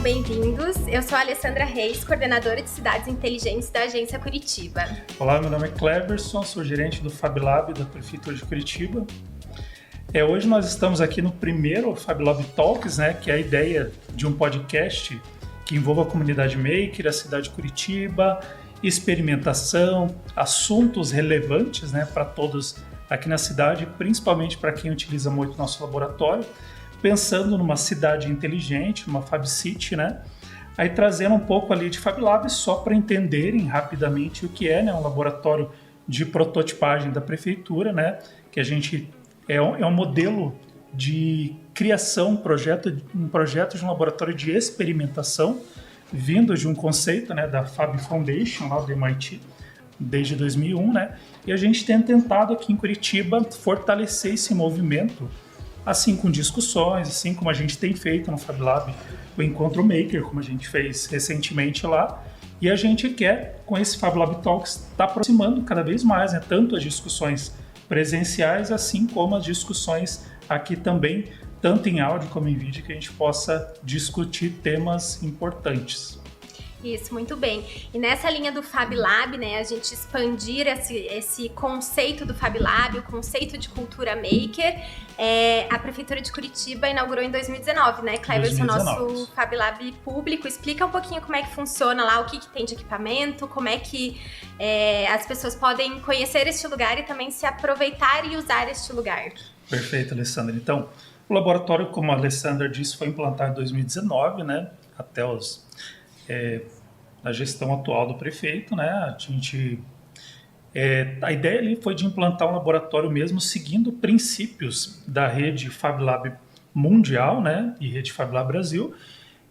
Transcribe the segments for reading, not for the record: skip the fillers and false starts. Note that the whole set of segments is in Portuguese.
bem-vindos. Eu sou a Alessandra Reis, coordenadora de cidades inteligentes da Agência Curitiba. Olá, meu nome é Cleverson, sou gerente do FabLab da Prefeitura de Curitiba. Hoje nós estamos aqui no primeiro FabLab Talks, que é a ideia de um podcast que envolva a comunidade maker, a cidade de Curitiba, experimentação, assuntos relevantes para todos aqui na cidade, principalmente para quem utiliza muito nosso laboratório, pensando numa cidade inteligente, uma FabCity, aí trazendo um pouco ali de FabLab só para entenderem rapidamente o que é, um laboratório de prototipagem da prefeitura, que a gente é um modelo de criação, um projeto de um laboratório de experimentação, vindo de um conceito da Fab Foundation, lá do MIT, desde 2001, e a gente tem tentado aqui em Curitiba fortalecer esse movimento, assim com discussões, assim como a gente tem feito no FabLab, o Encontro Maker, como a gente fez recentemente lá, e a gente quer, com esse FabLab Talks, estar aproximando cada vez mais, tanto as discussões presenciais, assim como as discussões aqui também, tanto em áudio como em vídeo, que a gente possa discutir temas importantes. Isso, muito bem. E nessa linha do FabLab, a gente expandir esse conceito do FabLab, o conceito de cultura maker, a Prefeitura de Curitiba inaugurou em 2019, Cleverson, nosso FabLab público. Explica um pouquinho como é que funciona lá, o que tem de equipamento, como é que as pessoas podem conhecer este lugar e também se aproveitar e usar este lugar. Perfeito, Alessandra. Então, o laboratório, como a Alessandra disse, foi implantado em 2019, até a gestão atual do prefeito, a ideia ali foi de implantar um laboratório mesmo seguindo princípios da rede FabLab mundial, e rede FabLab Brasil,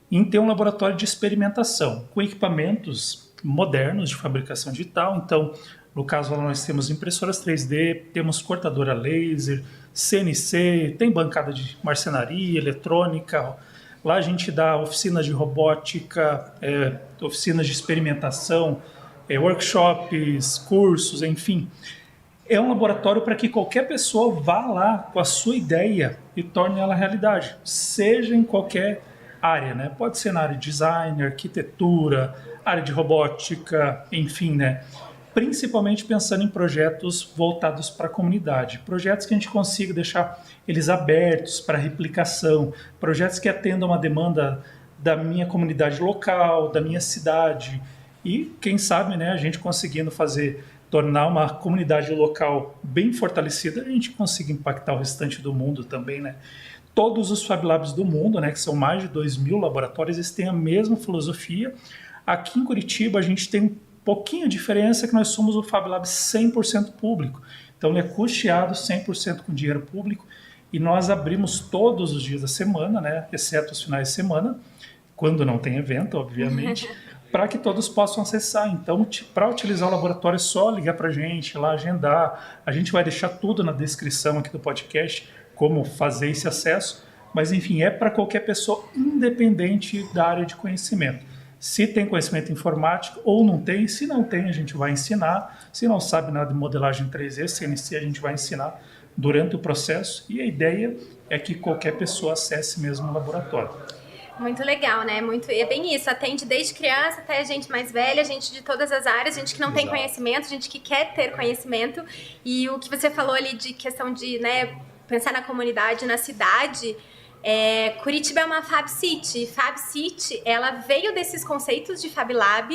em ter um laboratório de experimentação com equipamentos modernos de fabricação digital. Então, no caso lá nós temos impressoras 3D, temos cortadora laser, CNC, tem bancada de marcenaria, eletrônica. Lá a gente dá oficinas de robótica, oficinas de experimentação, workshops, cursos, enfim. É um laboratório para que qualquer pessoa vá lá com a sua ideia e torne ela realidade, seja em qualquer área, Pode ser na área de design, arquitetura, área de robótica, enfim, Principalmente pensando em projetos voltados para a comunidade, projetos que a gente consiga deixar eles abertos para replicação, projetos que atendam uma demanda da minha comunidade local, da minha cidade, e quem sabe, a gente conseguindo tornar uma comunidade local bem fortalecida, a gente consiga impactar o restante do mundo também, Todos os FabLabs do mundo, que são mais de 2.000 laboratórios, eles têm a mesma filosofia. Aqui em Curitiba a gente tem pouquinho diferença, que nós somos o FabLab 100% público. Então ele é custeado 100% com dinheiro público e nós abrimos todos os dias da semana, exceto os finais de semana, quando não tem evento, obviamente, para que todos possam acessar. Então, para utilizar o laboratório é só ligar para a gente, lá agendar. A gente vai deixar tudo na descrição aqui do podcast, como fazer esse acesso, mas enfim, é para qualquer pessoa independente da área de conhecimento. Se tem conhecimento informático ou não tem, se não tem, a gente vai ensinar. Se não sabe nada de modelagem 3D, CNC, a gente vai ensinar durante o processo. E a ideia é que qualquer pessoa acesse mesmo o laboratório. Muito legal, é bem isso, atende desde criança até gente mais velha, gente de todas as áreas, gente que não tem conhecimento, gente que quer ter conhecimento. E o que você falou ali de questão de pensar na comunidade, na cidade... Curitiba é uma FabCity. FabCity, ela veio desses conceitos de FabLab,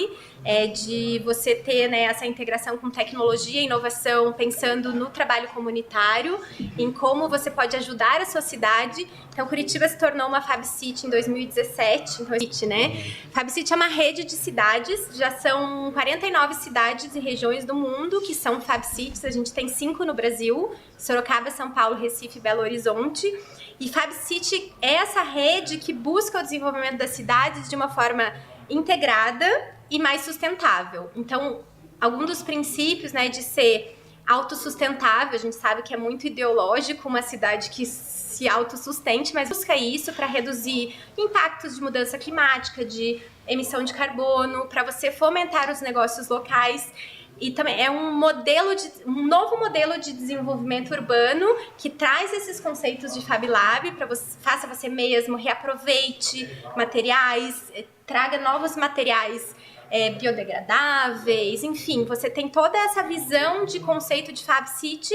de você ter essa integração com tecnologia e inovação, pensando no trabalho comunitário, em como você pode ajudar a sua cidade. Então, Curitiba se tornou uma FabCity em 2017. Então, FabCity é uma rede de cidades, já são 49 cidades e regiões do mundo que são FabCities. A gente tem 5 no Brasil: Sorocaba, São Paulo, Recife e Belo Horizonte. E FabCity é essa rede que busca o desenvolvimento das cidades de uma forma integrada e mais sustentável. Então, algum dos princípios, de ser autossustentável, a gente sabe que é muito ideológico uma cidade que se autossustente, mas busca isso para reduzir impactos de mudança climática, de emissão de carbono, para você fomentar os negócios locais. e também é um novo modelo de desenvolvimento urbano que traz esses conceitos de Fab Lab para você, faça você mesmo, reaproveite materiais, traga novos materiais biodegradáveis, enfim, você tem toda essa visão de conceito de Fab City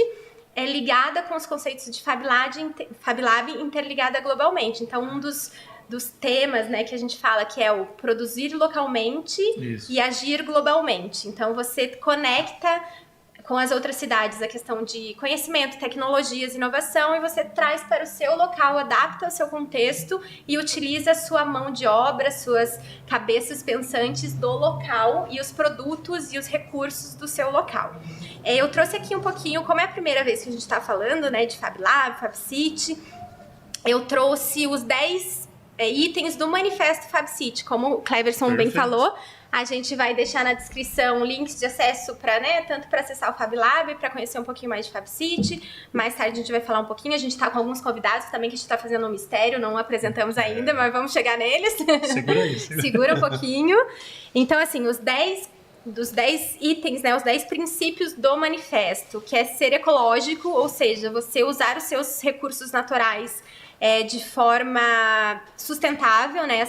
ligada com os conceitos de Fab Lab interligada globalmente. Então, um dos temas, né, que a gente fala que é o produzir localmente e agir globalmente. Então, você conecta com as outras cidades a questão de conhecimento, tecnologias, inovação, e você traz para o seu local, adapta ao seu contexto e utiliza a sua mão de obra, suas cabeças pensantes do local e os produtos e os recursos do seu local. Eu trouxe aqui um pouquinho, como é a primeira vez que a gente está falando, né, de Fab Lab, Fab City, eu trouxe os 10 itens do Manifesto Fab City, como o Cleverson bem falou. A gente vai deixar na descrição links de acesso para, né, tanto para acessar o Fab Lab, para conhecer um pouquinho mais de Fab City. Mais tarde a gente vai falar um pouquinho. A gente está com alguns convidados também que a gente está fazendo um mistério, não apresentamos ainda, mas vamos chegar neles. Segura aí. Segura um pouquinho. Então, assim, dos 10 itens, né, os 10 princípios do manifesto, que é ser ecológico, ou seja, você usar os seus recursos naturais de forma sustentável, né,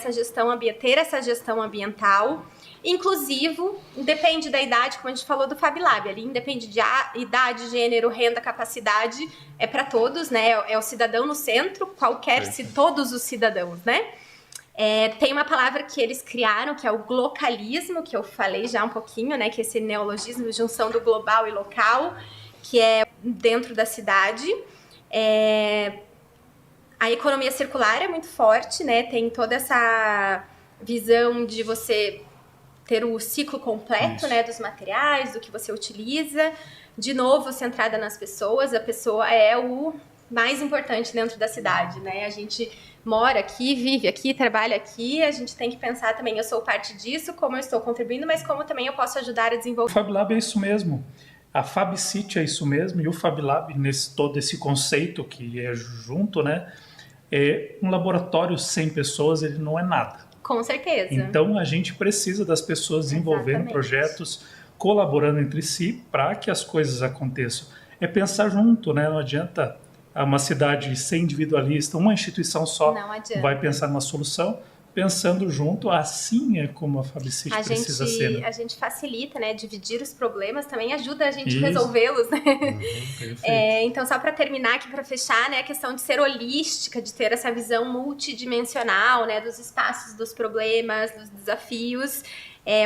ter essa gestão ambiental. Inclusivo, depende da idade, como a gente falou do Fab Lab, ali independe de idade, gênero, renda, capacidade, é para todos, né? É o cidadão no centro, todos os cidadãos, né? Tem uma palavra que eles criaram, que é o glocalismo, que eu falei já um pouquinho, né? Que é esse neologismo, junção do global e local, que é dentro da cidade. A economia circular é muito forte, né? Tem toda essa visão de você ter o ciclo completo, né, dos materiais, do que você utiliza. De novo, centrada nas pessoas. A pessoa é o mais importante dentro da cidade, né? A gente mora aqui, vive aqui, trabalha aqui. A gente tem que pensar também, eu sou parte disso, como eu estou contribuindo, mas como também eu posso ajudar a desenvolver. O Fab Lab é isso mesmo. A Fab City é isso mesmo. E o Fab Lab, todo esse conceito que é junto, né? Um laboratório sem pessoas, ele não é nada. Com certeza. Então, a gente precisa das pessoas desenvolvendo projetos, colaborando entre si para que as coisas aconteçam. É pensar junto, né? Não adianta uma cidade ser individualista, uma instituição só vai pensar numa solução. Pensando junto, assim é como a Fab City precisa ser. Né? A gente facilita, né? Dividir os problemas também ajuda a gente a resolvê-los, né? Então, só para terminar aqui, para fechar, né? A questão de ser holística, de ter essa visão multidimensional, né? Dos espaços, dos problemas, dos desafios.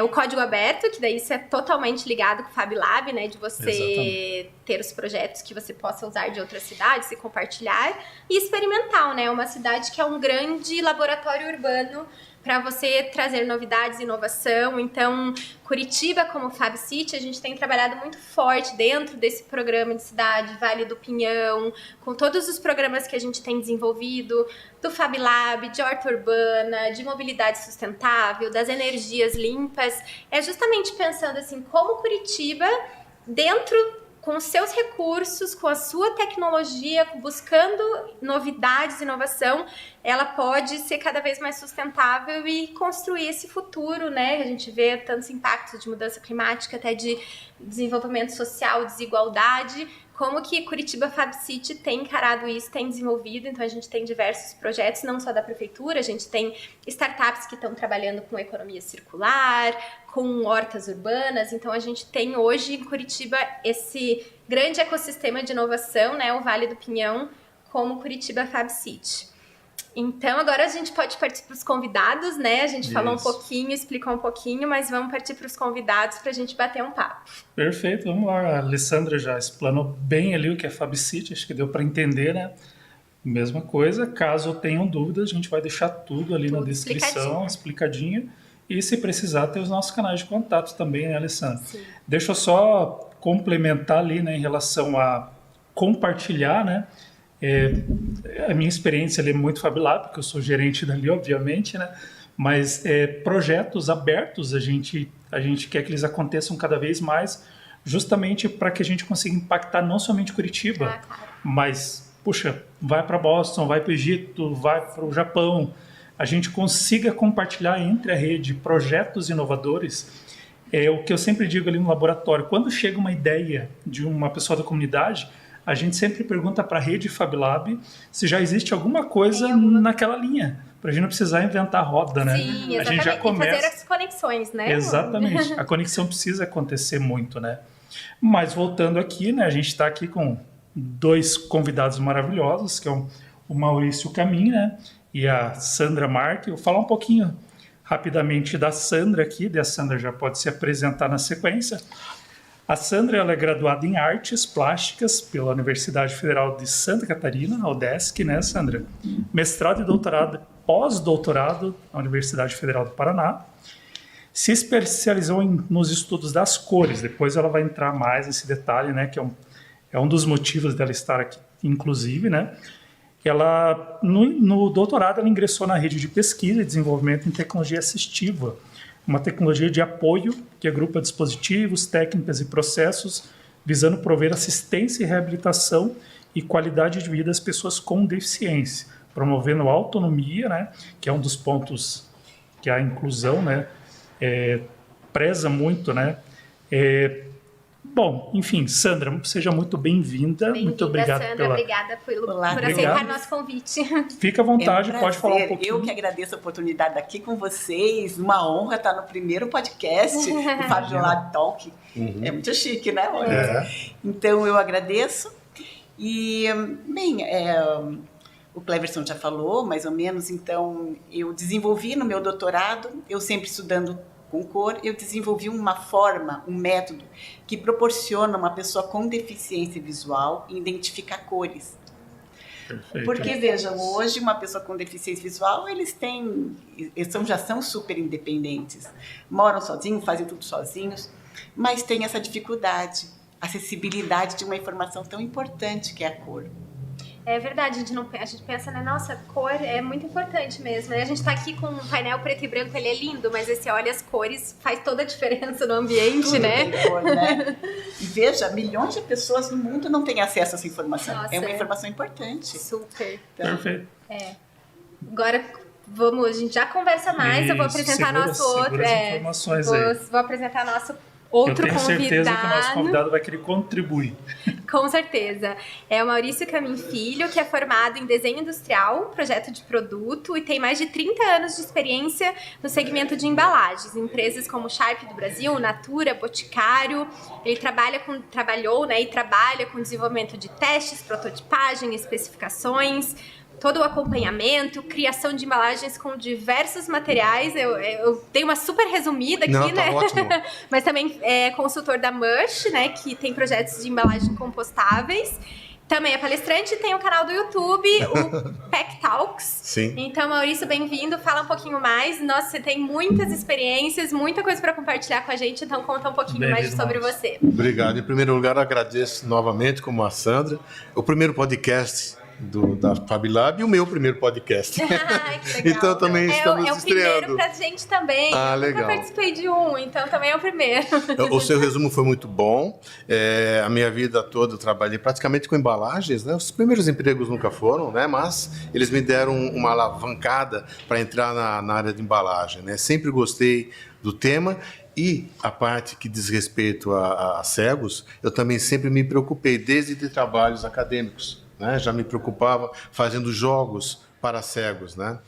O código aberto, que daí isso é totalmente ligado com o Fab Lab, né? De você ter os projetos que você possa usar de outras cidades e compartilhar. E experimental, né? Uma cidade que é um grande laboratório urbano para você trazer novidades e inovação. Então, Curitiba, como Fab City, a gente tem trabalhado muito forte dentro desse programa de cidade, Vale do Pinhão, com todos os programas que a gente tem desenvolvido, do Fab Lab, de horta urbana, de mobilidade sustentável, das energias limpas. É justamente pensando assim, como Curitiba, com os seus recursos, com a sua tecnologia, buscando novidades, inovação, ela pode ser cada vez mais sustentável e construir esse futuro, né? A gente vê tantos impactos de mudança climática, até de desenvolvimento social, desigualdade, como que Curitiba Fab City tem encarado isso, tem desenvolvido. Então a gente tem diversos projetos, não só da prefeitura, a gente tem startups que estão trabalhando com economia circular, com hortas urbanas. Então a gente tem hoje em Curitiba esse grande ecossistema de inovação, né, o Vale do Pinhão, como Curitiba Fab City. Então agora a gente pode partir para os convidados, né? A gente falou um pouquinho, explicou um pouquinho, mas vamos partir para os convidados para a gente bater um papo. Perfeito, vamos lá. A Alessandra já explanou bem ali o que é Fab City, acho que deu para entender, né? Mesma coisa, caso tenham dúvidas, a gente vai deixar tudo ali na descrição, explicadinho. E se precisar, tem os nossos canais de contato também, né, Alessandra? Sim. Deixa eu só complementar ali, né, em relação a compartilhar, né? A minha experiência ali é muito Fab Lab, porque eu sou gerente dali, obviamente, né? Mas projetos abertos a gente quer que eles aconteçam cada vez mais, justamente para que a gente consiga impactar não somente Curitiba, mas, puxa, vai para Boston, vai para o Egito, vai para o Japão, a gente consiga compartilhar entre a rede projetos inovadores É o que eu sempre digo ali no laboratório. Quando chega uma ideia de uma pessoa da comunidade, a gente sempre pergunta para a rede FabLab se já existe alguma coisa naquela linha, para a gente não precisar inventar roda, né? Sim, exatamente. A gente já começa... E fazer as conexões, né? Exatamente. A conexão precisa acontecer muito, né? Mas voltando aqui, né? A gente está aqui com 2 convidados maravilhosos, que é o Maurício Camin, né? E a Sandra Marque. Eu vou falar um pouquinho rapidamente da Sandra aqui, a Sandra já pode se apresentar na sequência. A Sandra ela é graduada em Artes Plásticas pela Universidade Federal de Santa Catarina, a UDESC, né, Sandra? Mestrado e doutorado, pós-doutorado na Universidade Federal do Paraná. Se especializou nos estudos das cores. Depois ela vai entrar mais nesse detalhe, né, que é um dos motivos dela estar aqui, inclusive, né? Ela, no doutorado, ela ingressou na rede de pesquisa e desenvolvimento em tecnologia assistiva, uma tecnologia de apoio que agrupa dispositivos, técnicas e processos visando prover assistência e reabilitação e qualidade de vida às pessoas com deficiência, promovendo a autonomia, né, que é um dos pontos que a inclusão, né, preza muito, né. Bom, enfim, Sandra, seja muito bem-vinda. Muito obrigado, Sandra, obrigada por aceitar nosso convite. Fica à vontade, pode falar um pouquinho. Eu que agradeço a oportunidade de estar aqui com vocês. Uma honra estar no primeiro podcast do FabLab Talk. É muito chique, né? Então, eu agradeço. E, bem, o Cleverson já falou, mais ou menos. Então, eu desenvolvi no meu doutorado, eu sempre estudando com cor, eu desenvolvi uma forma, um método que proporciona uma pessoa com deficiência visual identificar cores. Perfeito. Porque, vejam, hoje uma pessoa com deficiência visual, eles já são super independentes, moram sozinhos, fazem tudo sozinhos, mas tem essa dificuldade, acessibilidade de uma informação tão importante que é a cor. É verdade, a gente pensa, né, nossa, cor é muito importante mesmo. A gente tá aqui com um painel preto e branco, ele é lindo, mas você olha as cores, faz toda a diferença no ambiente, tudo né? Tem cor, né? E veja, milhões de pessoas no mundo não têm acesso a essa informação. Nossa, é uma informação importante. Super. Então, perfeito. Agora, a gente já conversa mais, eu vou apresentar vou apresentar nosso outro convidado. Eu tenho certeza que o nosso convidado vai querer contribuir. Com certeza. É o Maurício Camin Filho, que é formado em desenho industrial, projeto de produto e tem mais de 30 anos de experiência no segmento de embalagens, em empresas como Sharp do Brasil, Natura, Boticário. Ele trabalhou e trabalha com desenvolvimento de testes, prototipagem, especificações, todo o acompanhamento, criação de embalagens com diversos materiais. Eu dei uma super resumida aqui, né? Tá ótimo. Mas também é consultor da Mush, né? Que tem projetos de embalagem compostáveis. Também é palestrante e tem o canal do YouTube, o Pack Talks. Sim. Então, Maurício, bem-vindo. Fala um pouquinho mais. Nossa, você tem muitas experiências, muita coisa para compartilhar com a gente. Então, conta um pouquinho mais sobre você. Obrigado. Em primeiro lugar, agradeço novamente, como a Sandra, o primeiro podcast da FabLab e o meu primeiro podcast. Que legal. Então também estamos estreando. É o primeiro pra gente também. Legal. Eu participei de um, então também é o primeiro. O seu resumo foi muito bom. A minha vida toda eu trabalhei praticamente com embalagens, né? Os primeiros empregos nunca foram, né? Mas eles me deram uma alavancada para entrar na área de embalagem, né? Sempre gostei do tema. E a parte que diz respeito a cegos, eu também sempre me preocupei, desde de trabalhos acadêmicos. Né? Já me preocupava fazendo jogos para cegos, né?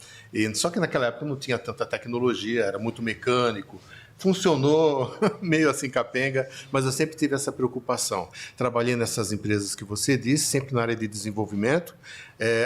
Só que naquela época não tinha tanta tecnologia, era muito mecânico. Funcionou meio assim capenga, mas eu sempre tive essa preocupação. Trabalhei nessas empresas que você disse, sempre na área de desenvolvimento.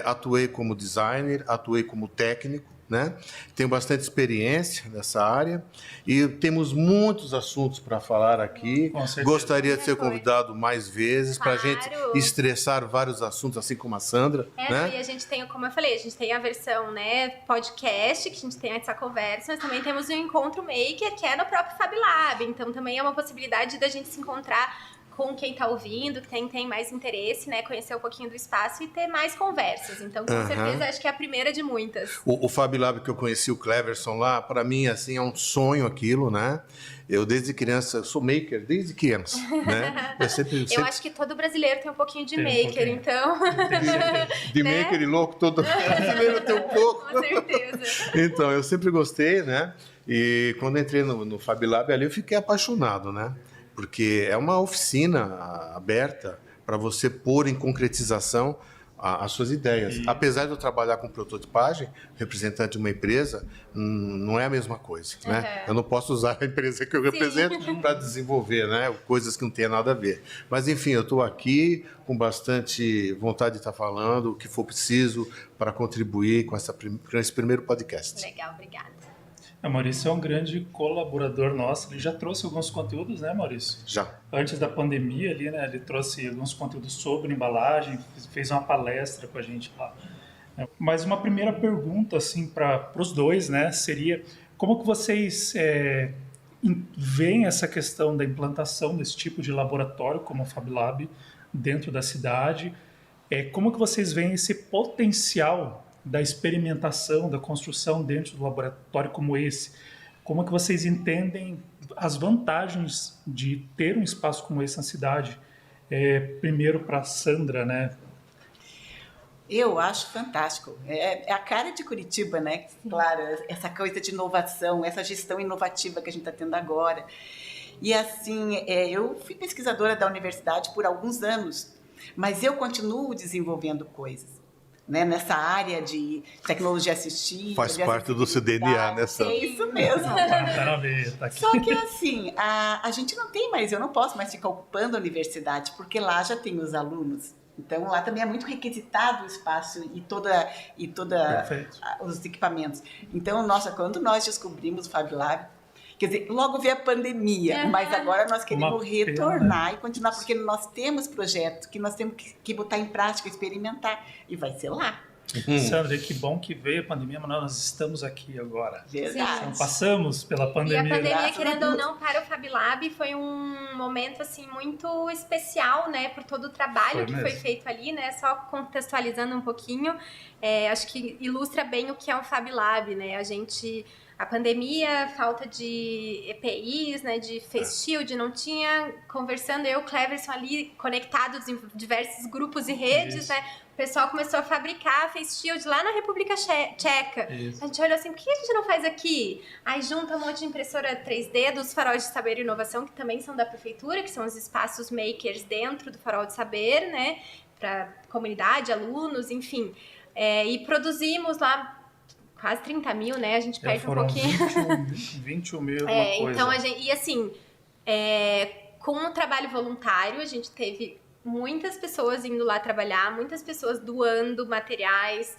Atuei como designer, atuei como técnico, né? Tenho bastante experiência nessa área e temos muitos assuntos para falar aqui. Gostaria de ser convidado mais vezes para a gente estressar vários assuntos, assim como a Sandra. Né? E a gente tem, como eu falei, a gente tem a versão, né, podcast, que a gente tem essa conversa, mas também temos o Encontro Maker, que é no próprio FabLab. Então também é uma possibilidade da gente se encontrar com quem está ouvindo, quem tem mais interesse, né, conhecer um pouquinho do espaço e ter mais conversas. Então, com certeza, acho que é a primeira de muitas. O FabLab que eu conheci, o Cleverson lá, para mim, assim, é um sonho aquilo, né? Eu, desde criança, sou maker, desde criança, né? Eu acho que todo brasileiro tem um pouquinho de maker, então... De né? Maker e louco, todo brasileiro tem um pouco. Com certeza. Então, eu sempre gostei, né? E quando entrei no Fab Lab ali, eu fiquei apaixonado, né? Porque é uma oficina aberta para você pôr em concretização as suas ideias. Apesar de eu trabalhar com prototipagem, representante de uma empresa, não é a mesma coisa, né? Eu não posso usar a empresa que eu represento para desenvolver, né? Coisas que não têm nada a ver. Mas, enfim, eu estou aqui com bastante vontade de estar falando o que for preciso para contribuir com esse primeiro podcast. Legal, obrigada. A Maurício é um grande colaborador nosso, ele já trouxe alguns conteúdos, né, Maurício? Já. Antes da pandemia ali, né, ele trouxe alguns conteúdos sobre embalagem, fez uma palestra com a gente lá. Mas uma primeira pergunta, assim, para os dois, né, seria como que vocês veem essa questão da implantação desse tipo de laboratório como o Fab Lab dentro da cidade? Como que vocês veem esse potencial da experimentação, da construção dentro do laboratório como esse? Como é que vocês entendem as vantagens de ter um espaço como esse na cidade? Primeiro para a Sandra, né? Eu acho fantástico. É a cara de Curitiba, né? Claro, essa coisa de inovação, essa gestão inovativa que a gente está tendo agora. E assim, eu fui pesquisadora da universidade por alguns anos, mas eu continuo desenvolvendo coisas. Né, nessa área de tecnologia assistiva. Faz parte do seu DNA, né, Sandra? É isso mesmo. Tá aqui. Só que assim, a gente não tem mais, eu não posso mais ficar ocupando a universidade, porque lá já tem os alunos. Então lá também é muito requisitado o espaço e toda os equipamentos. Então, quando nós descobrimos o Fab Lab, quer dizer, logo veio a pandemia, mas agora nós queremos retornar e continuar, porque nós temos projetos que nós temos que botar em prática, experimentar, e vai ser lá. Sandra, que bom que veio a pandemia, mas nós estamos aqui agora. Verdade. Então, passamos pela pandemia. E a pandemia, querendo ou não, para o Fab Lab foi um momento assim muito especial, né, por todo o trabalho que foi feito ali, né, só contextualizando um pouquinho, acho que ilustra bem o que é o Fab Lab, né, a pandemia, falta de EPIs, né, de face shield, não tinha, conversando eu e o Cleverson ali, conectados em diversos grupos e redes, né, o pessoal começou a fabricar face shield lá na República Tcheca. Isso. A gente olhou assim, por que a gente não faz aqui? Aí junta um monte de impressora 3D dos faróis de saber e inovação, que também são da prefeitura, que são os espaços makers dentro do farol de saber, né, para comunidade, alunos, enfim. E produzimos lá quase 30 mil, né? A gente perde um pouquinho. 21 mil, alguma coisa. Então, e assim, com o trabalho voluntário, a gente teve muitas pessoas indo lá trabalhar, muitas pessoas doando materiais,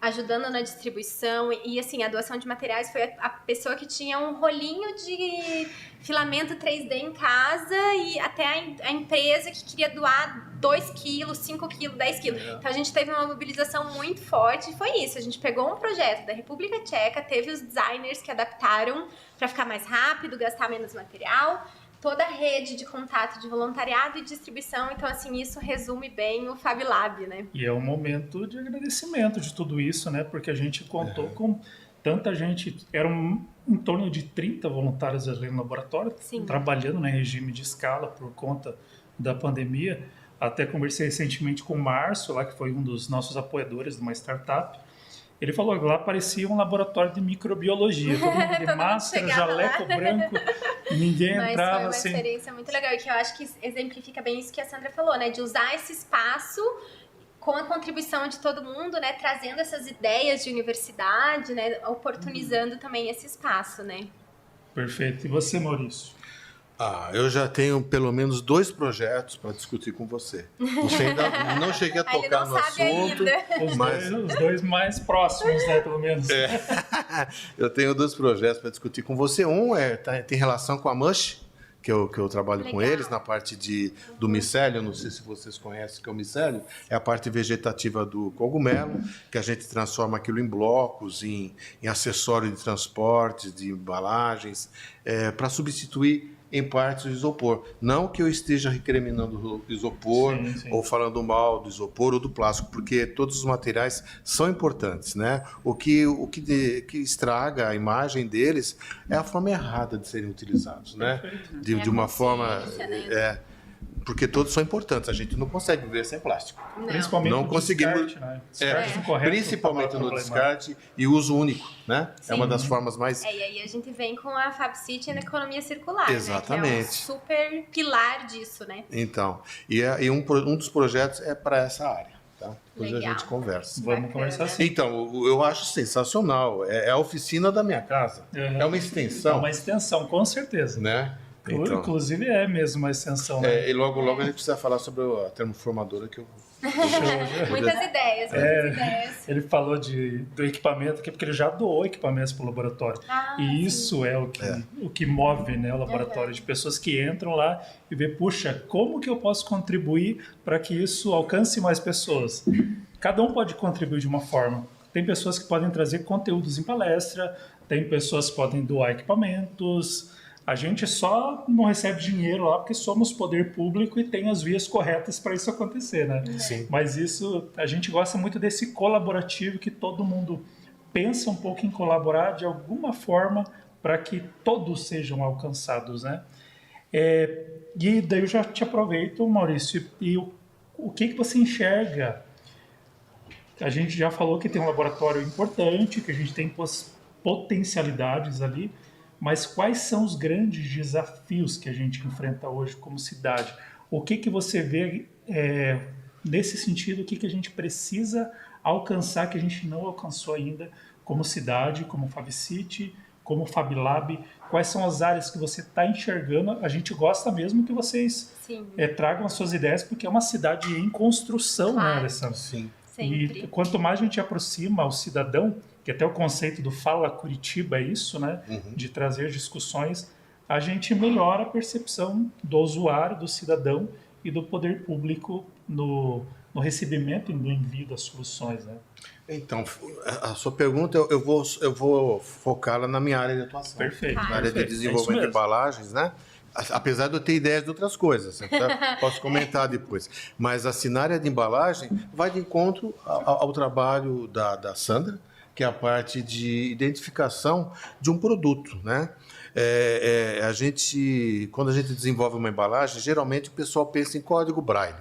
ajudando na distribuição. E assim, a doação de materiais foi a pessoa que tinha um rolinho de filamento 3D em casa e até a empresa que queria doar 2 quilos, 5 quilos, 10 quilos. Então a gente teve uma mobilização muito forte e foi isso. A gente pegou um projeto da República Tcheca, teve os designers que adaptaram para ficar mais rápido, gastar menos material, toda a rede de contato de voluntariado e distribuição. Então, assim, isso resume bem o Fab Lab, né? E é um momento de agradecimento de tudo isso, né? Porque a gente contou com tanta gente, eram em torno de 30 voluntários ali no laboratório, trabalhando em regime de escala por conta da pandemia. Até conversei recentemente com o Márcio, lá, que foi um dos nossos apoiadores de uma startup. Ele falou que lá parecia um laboratório de microbiologia, todo mundo de máscara, jaleco branco, ninguém entrava. Mas foi uma experiência muito legal, e que eu acho que exemplifica bem isso que a Sandra falou, né? De usar esse espaço com a contribuição de todo mundo, né? Trazendo essas ideias de universidade, né? Oportunizando também esse espaço, né? Perfeito. E você, Maurício? Eu já tenho pelo menos 2 projetos para discutir com você. Você ainda não cheguei a tocar no assunto. Os dois mais próximos, né, pelo menos. Eu tenho 2 projetos para discutir com você. Um tem relação com a Mush, que eu trabalho com eles, na parte do micélio. Não sei se vocês conhecem o que é o micélio. É a parte vegetativa do cogumelo, que a gente transforma aquilo em blocos, em acessório de transporte, de embalagens, para substituir em partes do isopor. Não que eu esteja recriminando o isopor ou falando mal do isopor ou do plástico, porque todos os materiais são importantes, né? O que estraga a imagem deles é a forma errada de serem utilizados, né? De uma forma... porque todos são importantes. A gente não consegue viver sem plástico. Não. Principalmente Não no conseguimos- descarte, né? Descarte incorreto Principalmente também é no problemático. descarte e uso único, né? Sim. É uma das formas mais... E aí a gente vem com a FabCity na economia circular, Exatamente. né? Que é um super pilar disso, né? Então, e um dos projetos é para essa área, tá? Depois a Legal. gente conversa. Vamos Bacana. conversar sim. Então, eu acho sensacional. É a oficina da minha casa. Uhum. É uma É extensão, uma extensão, com certeza. né? Então, Inclusive é mesmo uma extensão, né? e logo a gente precisa falar sobre a termoformadora que eu... Muitas ideias, muitas ideias. Ele falou do equipamento aqui, porque ele já doou equipamentos para o laboratório. Ah, E sim. isso é o que move, né, o laboratório, de pessoas que entram lá e vê, puxa, como que eu posso contribuir para que isso alcance mais pessoas? Cada um pode contribuir de uma forma. Tem pessoas que podem trazer conteúdos em palestra, tem pessoas que podem doar equipamentos. A gente só não recebe dinheiro lá porque somos poder público e tem as vias corretas para isso acontecer, né? Sim. Mas isso, a gente gosta muito desse colaborativo, que todo mundo pensa um pouco em colaborar de alguma forma para que todos sejam alcançados, né? E daí eu já te aproveito, Maurício, e o que você enxerga? A gente já falou que tem um laboratório importante, que a gente tem potencialidades ali, mas quais são os grandes desafios que a gente enfrenta hoje como cidade? O que você vê nesse sentido, o que a gente precisa alcançar que a gente não alcançou ainda como cidade, como FabCity, como FabLab? Quais são as áreas que você está enxergando? A gente gosta mesmo que vocês Sim, tragam as suas ideias, porque é uma cidade em construção, né, Claro. Alessandro? Sim. sempre. E quanto mais a gente aproxima ao cidadão, que até o conceito do Fala Curitiba é isso, né? De trazer discussões, a gente melhora a percepção do usuário, do cidadão e do poder público no recebimento e no envio das soluções, né? Então, a sua pergunta eu vou focá-la na minha área de atuação. Perfeito. Na área de perfeito. desenvolvimento de É isso mesmo. embalagens, né? Apesar de eu ter ideias de outras coisas, posso comentar depois. Mas assim, na área de embalagem, vai de encontro ao trabalho da Sandra, que é a parte de identificação de um produto, né? Quando a gente desenvolve uma embalagem, geralmente o pessoal pensa em código Braille.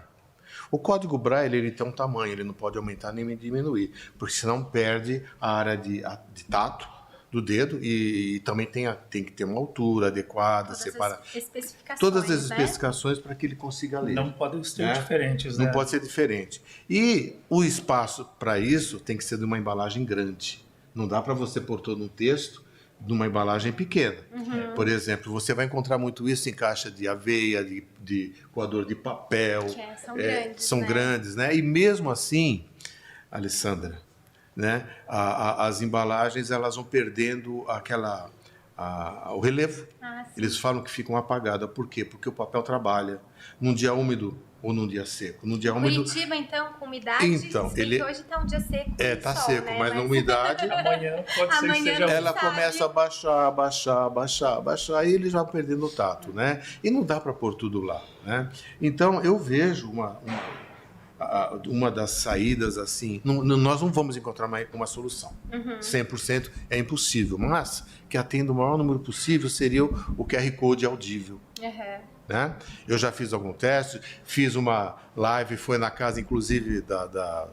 O código Braille ele tem um tamanho, ele não pode aumentar nem diminuir, porque senão perde a área de tato do dedo e também tem que ter uma altura adequada, Todas separa as especificações, todas as né? especificações para que ele consiga ler. Não podem ser né? diferentes, né? Não pode ser diferente. E o espaço para isso tem que ser de uma embalagem grande. Não dá para você pôr todo um texto numa embalagem pequena. Por exemplo, você vai encontrar muito isso em caixa de aveia, de coador de papel. Que são grandes, São né? grandes, né? E mesmo assim, Alessandra, né? As embalagens elas vão perdendo o relevo. Ah, sim. Eles falam que ficam apagadas. Por quê? Porque o papel trabalha num dia úmido ou num dia seco. Num dia úmido, Curitiba, então, com umidade, Então, se bem ele- que hoje tá um dia seco. tá sol, seco, né? mas na umidade Amanhã pode ser que Amanhã seja... não ela sabe. começa a baixar, e ele já vai perdendo o tato, né? E não dá para pôr tudo lá, né? Então, eu vejo uma das saídas, assim, nós não vamos encontrar uma solução. 100% é impossível, mas que atenda o maior número possível seria o QR Code audível. Uhum. Né? Eu já fiz algum teste, fiz uma live, foi na casa, inclusive, da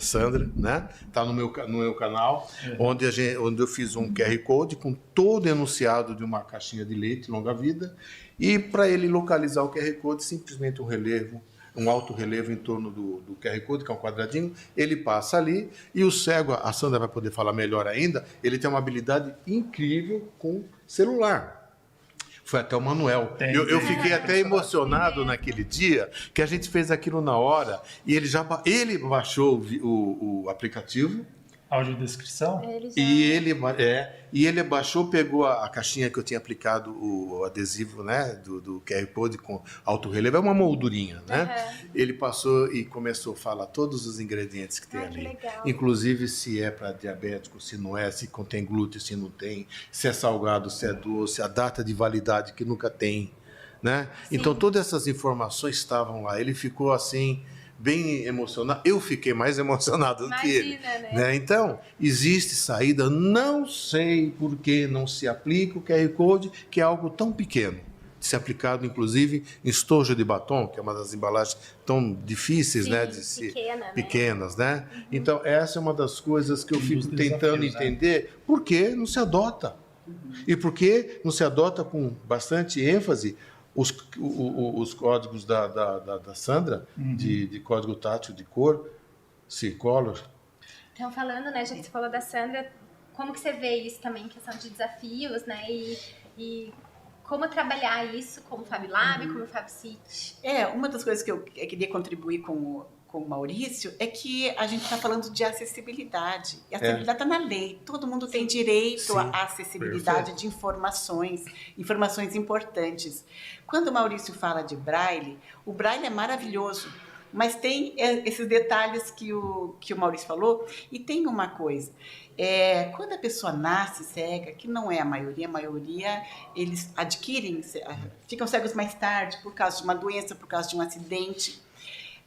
Sandra, né? Tá no meu canal, onde eu fiz um QR Code com todo enunciado de uma caixinha de leite longa-vida, e para ele localizar o QR Code, simplesmente um alto relevo em torno do QR Code, que é um quadradinho, ele passa ali, e o cego, a Sandra vai poder falar melhor ainda, ele tem uma habilidade incrível com celular. Foi até o Manuel. Eu fiquei até emocionado naquele dia, que a gente fez aquilo na hora, e ele baixou o aplicativo, Audiodescrição? Ele já... e ele baixou, pegou a caixinha que eu tinha aplicado o adesivo, né, do QR Code com alto relevo, é uma moldurinha, né? Ele passou e começou a falar todos os ingredientes que tem Ah, que ali. legal. Inclusive se é para diabético, se não é, se contém glúten, se não tem, se é salgado, se é doce, a data de validade que nunca tem, né? Então todas essas informações estavam lá. Ele ficou assim bem emocionado. Eu fiquei mais emocionado do que ele. Né? Então, existe saída. Não sei por que não se aplica o QR Code, que é algo tão pequeno. ser aplicado, inclusive, em estojo de batom, que é uma das embalagens tão difíceis, Sim, né, de se pequenas, né? Então, essa é uma das coisas que eu fico tentando entender, por que não se adota? E por que não se adota com bastante ênfase os códigos da Sandra, de código tátil de cor, C-Color? Então, falando, né, já que você falou da Sandra, como que você vê isso também, questão de desafios, né, e como trabalhar isso como Fab Lab, como Fab City? Uma das coisas que eu queria contribuir com o Maurício é que a gente está falando de acessibilidade. E a acessibilidade está na lei. Todo mundo tem direito à acessibilidade de informações importantes. Quando o Maurício fala de Braille, o Braille é maravilhoso, mas tem esses detalhes que o Maurício falou. E tem uma coisa, quando a pessoa nasce cega, que não é a maioria eles ficam cegos mais tarde por causa de uma doença, por causa de um acidente.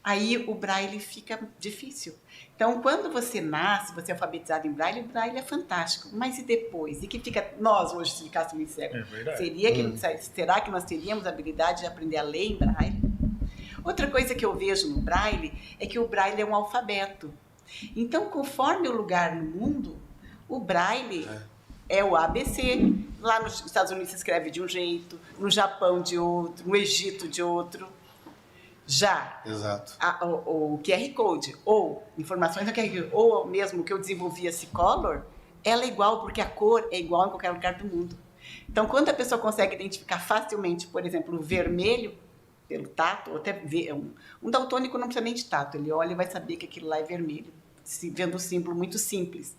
Aí o Braille fica difícil. Então, quando você nasce, você é alfabetizado em Braille, o Braille é fantástico. Mas e depois? E que fica nós hoje, se ficássemos cegos? Será que nós teríamos a habilidade de aprender a ler em Braille? Outra coisa que eu vejo no Braille é que o Braille é um alfabeto. Então, conforme o lugar no mundo, o Braille é o ABC. Lá nos Estados Unidos se escreve de um jeito, no Japão de outro, no Egito de outro. Já o QR Code, ou informações do QR Code, ou mesmo que eu desenvolvi a C-Color, ela é igual, porque a cor é igual em qualquer lugar do mundo. Então, quando a pessoa consegue identificar facilmente, por exemplo, o vermelho, pelo tato, ou até ver, um daltônico não precisa nem de tato, ele olha e vai saber que aquilo lá é vermelho, vendo o símbolo muito simples.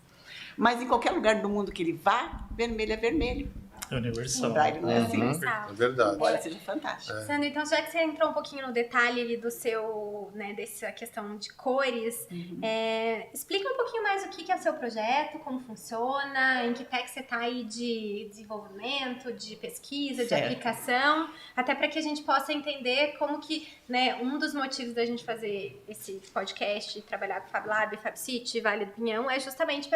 Mas em qualquer lugar do mundo que ele vá, vermelho é vermelho. É universal. O Braille não é assim. É verdade. Embora seja fantástico. Sandra, então já que você entrou um pouquinho no detalhe ali do seu, né, dessa questão de cores, explica um pouquinho mais o que é o seu projeto, como funciona, em que pé que você está aí de desenvolvimento, de pesquisa, de aplicação, até para que a gente possa entender como que, né, um dos motivos da gente fazer esse podcast, trabalhar com Fab Lab, Fab City, Vale do Pinhão, é justamente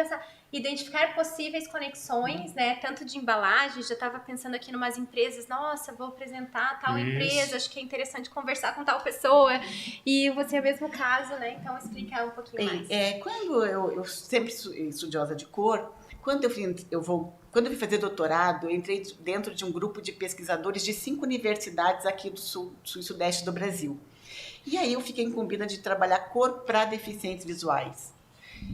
identificar possíveis conexões, né, tanto de embalagem. Já estava pensando aqui em umas empresas, nossa, vou apresentar tal empresa, acho que é interessante conversar com tal pessoa, e você é o mesmo caso, né? Então explica um pouquinho mais. Quando eu sempre estudiosa de cor, quando eu fui fazer doutorado, eu entrei dentro de um grupo de pesquisadores de 5 universidades aqui do sul e sudeste do Brasil. E aí eu fiquei incumbida de trabalhar cor para deficientes visuais.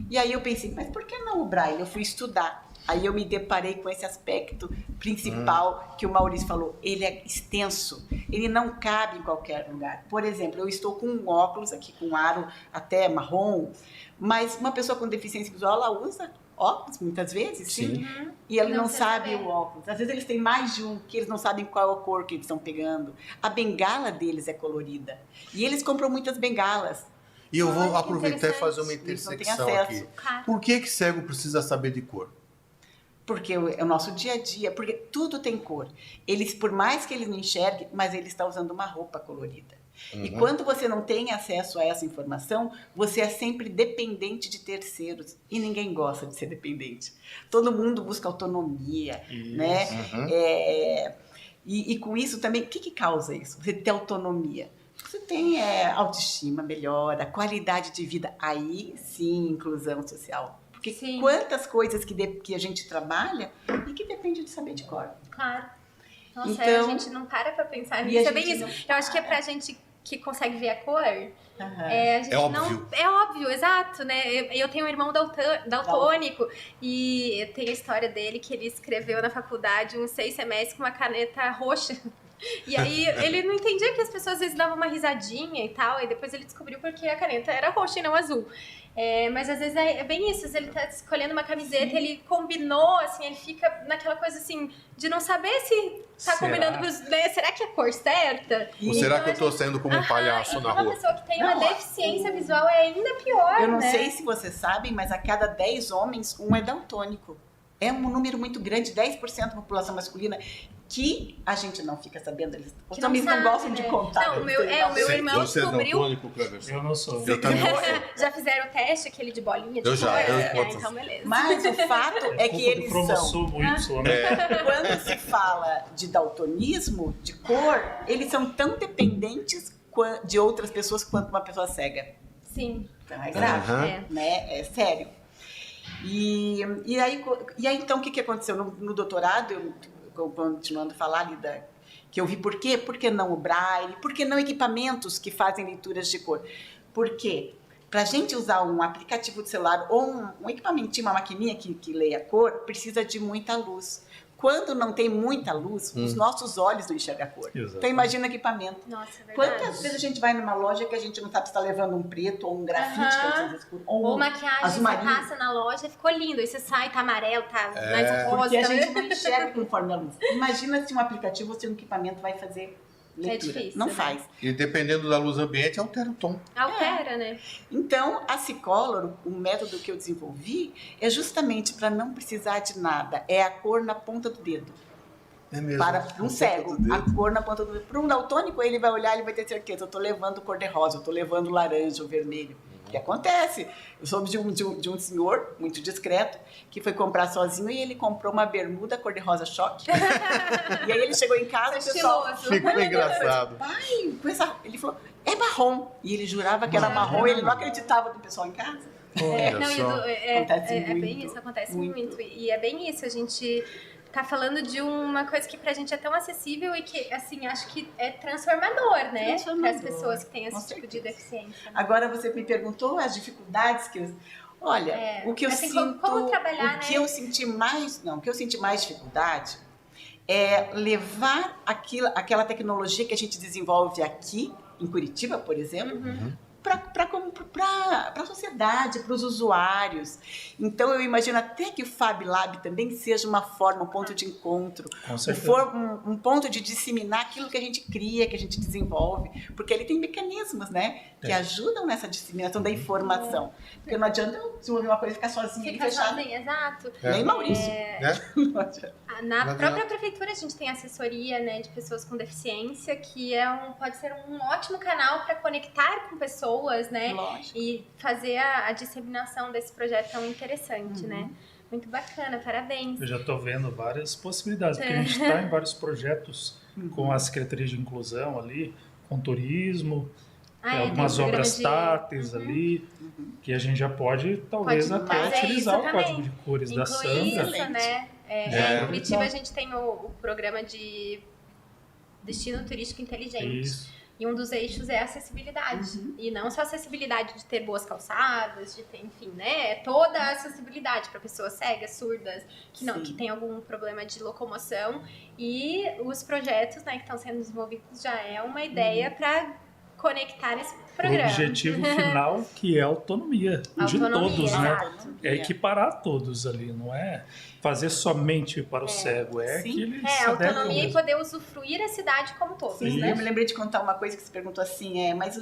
E aí eu pensei, mas por que não o Braille? Eu fui estudar. Aí eu me deparei com esse aspecto principal que o Maurício falou. Ele é extenso, ele não cabe em qualquer lugar. Por exemplo, eu estou com um óculos aqui, com um aro até marrom, mas uma pessoa com deficiência visual, ela usa óculos muitas vezes, sim. E ela não sabe o óculos. Às vezes eles têm mais de um, que eles não sabem qual é a cor que eles estão pegando. A bengala deles é colorida. E eles compram muitas bengalas. E eu vou aproveitar e fazer uma intersecção aqui. Por que cego precisa saber de cor? Porque é o nosso dia a dia, porque tudo tem cor. Eles, por mais que eles não enxerguem, mas ele está usando uma roupa colorida. E quando você não tem acesso a essa informação, você é sempre dependente de terceiros. E ninguém gosta de ser dependente. Todo mundo busca autonomia, né? E com isso também, o que causa isso? Você ter autonomia. Você tem autoestima, melhora, qualidade de vida. Aí sim, inclusão social. Porque quantas coisas que a gente trabalha e que depende de saber de cor. Claro. Nossa, então, a gente não para pra pensar nisso. É bem isso. Eu acho que é pra gente que consegue ver a cor. A gente óbvio. É óbvio, exato, né? Eu tenho um irmão daltônico e tem a história dele que ele escreveu na faculdade uns 6 semestres com uma caneta roxa. E aí ele não entendia que as pessoas às vezes davam uma risadinha e tal, e depois ele descobriu porque a caneta era roxa e não azul. Mas às vezes é bem isso, às vezes ele tá escolhendo uma camiseta, ele combinou, assim, ele fica naquela coisa assim, de não saber se tá combinando com os, né? Será que é a cor certa? Ou será que eu tô saindo como um palhaço na rua? Uma pessoa que tem uma deficiência visual é ainda pior, Eu não sei se vocês sabem, mas a cada 10 homens, um é daltônico. É um número muito grande, 10% da população masculina. que a gente não fica sabendo. Os Que não amigos não sabe, gostam de né? contar. Não, o meu irmão Você é descobriu. daltônico, Cleverson? Eu não sou. Eu também não sou. Já fizeram o teste, aquele de bolinha de Eu já, cor? eu conto. Então beleza. Mas o fato é que Culpa do eles cromossomo Y, né? quando se fala de daltonismo, de cor, eles são tão dependentes de outras pessoas quanto uma pessoa cega. Sim. Então é grave, É. né? É sério. E aí, então, o que aconteceu? No doutorado, eu continuando a falar ali que eu vi por quê? Por que não o braille? Por que não equipamentos que fazem leituras de cor? Por quê? Para a gente usar um aplicativo de celular ou um equipamentinho, uma maquininha que leia a cor, precisa de muita luz. Quando não tem muita luz, os nossos olhos não enxergam a cor. Exatamente. Então imagina equipamento. Nossa, é verdade. Quantas vezes a gente vai numa loja que a gente não sabe se está levando um preto ou um grafite, que é escuro, Ou maquiagem, azul você marinho. passa na loja, ficou lindo. Aí você sai, tá amarelo, tá mais rosa. Porque a gente né? não enxerga conforme a luz. Imagina se um aplicativo ou se um equipamento vai fazer leitura. difícil, não né? faz. E dependendo da luz ambiente, altera o tom. Altera, né? Então, a Cicolor, o método que eu desenvolvi, é justamente para não precisar de nada. É a cor na ponta do dedo. É mesmo. Para um cego, Do dedo. a cor na ponta do dedo. Para um daltônico, ele vai olhar e vai ter certeza. Eu estou levando cor-de-rosa, eu estou levando laranja ou vermelho. O que acontece? Eu soube de um senhor, muito discreto, que foi comprar sozinho e ele comprou uma bermuda cor-de-rosa choque. E aí ele chegou em casa e o pessoal... Estiloso. Ficou engraçado. Pai, ele falou, é marrom. E ele jurava que era marrom e ele não acreditava no pessoal em casa. Olha Não, só. Acontece é bem muito, isso, acontece muito. muito. E é bem isso, a gente tá falando de uma coisa que pra gente é tão acessível e que, assim, acho que é transformador, né? Transformador, Para as pessoas que têm com esse tipo de certeza. deficiência. Agora você me perguntou as dificuldades que eu... Olha, o que eu assim, sinto... como trabalhar, o que né? eu senti mais... Não, o que eu senti mais dificuldade é levar aquela tecnologia que a gente desenvolve aqui, em Curitiba, por exemplo, para a sociedade, para os usuários. Então, eu imagino até que o Fab Lab também seja uma forma, um ponto de encontro, Com certeza. um ponto de disseminar aquilo que a gente cria, que a gente desenvolve, porque ele tem mecanismos, né, que ajudam nessa disseminação da informação. Porque não adianta eu desenvolver uma coisa e ficar sozinha e Fica fechada. sozinha, exato. Nem Maurício. Né? Não adianta. Na Mas própria prefeitura a gente tem assessoria, né, de pessoas com deficiência, que pode ser um ótimo canal para conectar com pessoas, né, Lógico. e fazer a disseminação desse projeto tão interessante, né. Muito bacana, parabéns. Eu já estou vendo várias possibilidades, porque a gente está em vários projetos com a Secretaria de Inclusão ali, com turismo, algumas tem programa obras táteis ali, que a gente já pode, talvez, Pode até fazer utilizar isso o código também. de cores da Incluir Sandra. isso, né. Em Curitiba a gente tem o programa de destino turístico inteligente. Isso. E um dos eixos é a acessibilidade. E não só a acessibilidade de ter boas calçadas, de ter, enfim, né? É toda a acessibilidade para pessoas cegas, surdas, que tem algum problema de locomoção. E os projetos, né, que estão sendo desenvolvidos já é uma ideia para conectar esse O programa. objetivo final, que é a autonomia, de Autonomia, todos, né? exato. É equiparar todos ali, não é fazer somente para o cego, é Sim. que ele É, se a adeque autonomia e mesmo. poder usufruir a cidade como todos, Sim, né? eu me lembrei de contar uma coisa que você perguntou assim, mas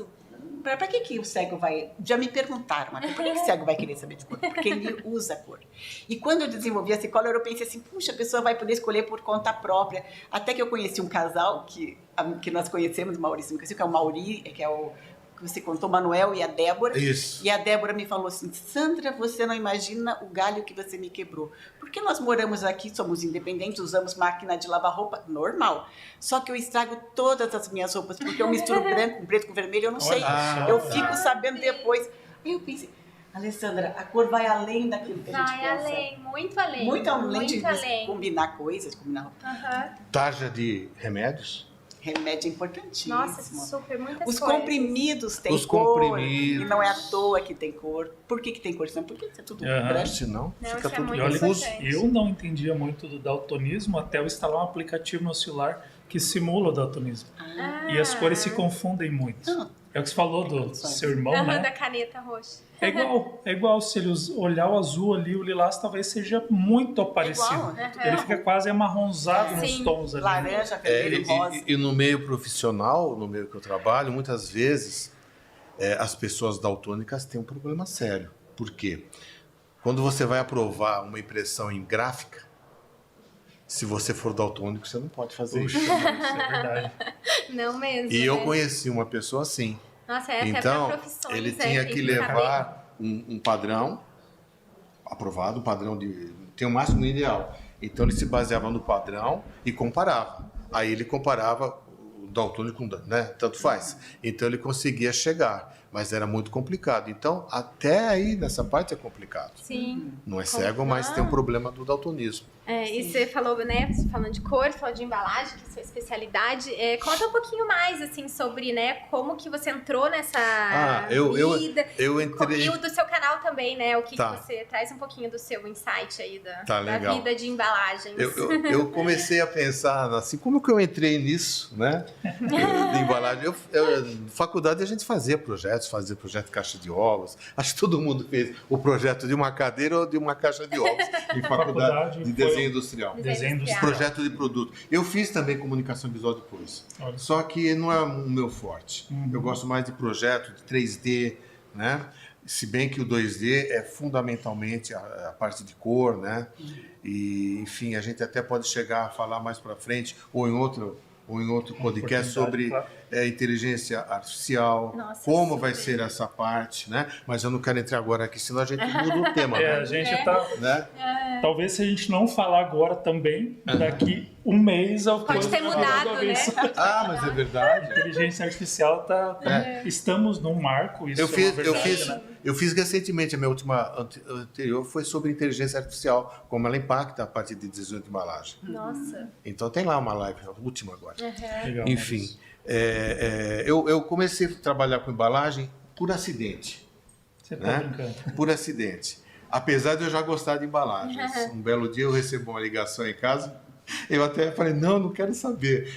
para que o cego vai... Já me perguntaram, mas por que o cego vai querer saber de cor? Porque ele usa a cor. E quando eu desenvolvi a Cicolor, eu pensei assim, puxa, a pessoa vai poder escolher por conta própria. Até que eu conheci um casal que nós conhecemos, o Maurício me conheceu, que é o Mauri, que é o que você contou, o Manuel e a Débora. Isso. E a Débora me falou assim, Sandra, você não imagina o galho que você me quebrou. Porque nós moramos aqui, somos independentes, usamos máquina de lavar roupa normal. Só que eu estrago todas as minhas roupas, porque eu misturo branco com preto com vermelho, eu não sei. só. Eu fico sabendo depois. Aí eu pensei, Alessandra, a cor vai além daquilo que a gente Vai pensa. além, muito além. Muito além de Muito além. combinar coisas, combinar roupa. Aham. Tarja de remédios? Remédio é importantíssimo. Nossa, super, muitas Os coisas. comprimidos têm Os cor, comprimidos. e não é à toa que tem cor. Por que tem cor? Senão, porque isso é tudo branco. Senão, Não, fica isso é tudo muito E olha, confuso. importante. eu não entendia muito do daltonismo até eu instalar um aplicativo no celular que simula o daltonismo. E as cores se confundem muito. Ah. É o que você falou do seu irmão, Aham, né? da caneta roxa. É igual. Se ele olhar o azul ali, o lilás talvez seja muito parecido. igual, né? Ele fica quase amarronzado nos Sim. tons ali. Laranja, vermelho, rosa. E no meio profissional, no meio que eu trabalho, muitas vezes as pessoas daltônicas têm um problema sério. Por quê? Quando você vai aprovar uma impressão em gráfica, Se você for daltônico, você não pode fazer Puxa, isso. isso é verdade. Não mesmo. E eu né? conheci uma pessoa assim. Nossa, até Então, pra profissões. ele tinha tem que saber. levar um padrão aprovado, um padrão tem o máximo ideal. Então, ele se baseava no padrão e comparava. Aí ele comparava o daltônico, né? Tanto faz. Então, ele conseguia chegar, mas era muito complicado. Então, até aí, nessa parte é complicado. Sim. Não é cego, mas tem um problema do daltonismo. E você falou, né, falando de cor, falou de embalagem, que é a sua especialidade. Conta um pouquinho mais, assim, sobre, né, como que você entrou nessa vida. Eu entrei... E o do seu canal também, né, o que, Tá. que você traz um pouquinho do seu insight aí Tá, da legal. vida de embalagens. Eu comecei a pensar assim, como que eu entrei nisso, né? De embalagem. Na faculdade a gente fazia projeto de caixa de ovos. Acho que todo mundo fez o projeto de uma cadeira ou de uma caixa de ovos. Em faculdade de desenho industrial. Desenho industrial. Projeto de produto. Eu fiz também comunicação visual depois. Olha. Só que não é o meu forte. Eu gosto mais de projeto, de 3D, né? Se bem que o 2D é fundamentalmente a parte de cor, né? E, enfim, a gente até pode chegar a falar mais para frente ou em outro podcast sobre claro. Inteligência artificial, Nossa, como super. vai ser essa parte, né? Mas eu não quero entrar agora aqui, senão a gente muda o tema, né? A gente tá... Né? Talvez se a gente não falar agora também, daqui um mês... Pode ter mudado, né? Ah, mas é verdade. Inteligência artificial estamos num marco, isso Eu é fiz, uma verdade, né? eu fiz recentemente, a minha última anterior foi sobre inteligência artificial, como ela impacta a parte de desenho de embalagem. Nossa. Então tem lá uma live, a última agora. Legal, Enfim, eu comecei a trabalhar com embalagem por acidente. Você tá Né? brincando. Por acidente. Apesar de eu já gostar de embalagens. Um belo dia eu recebo uma ligação em casa, eu até falei, não quero saber.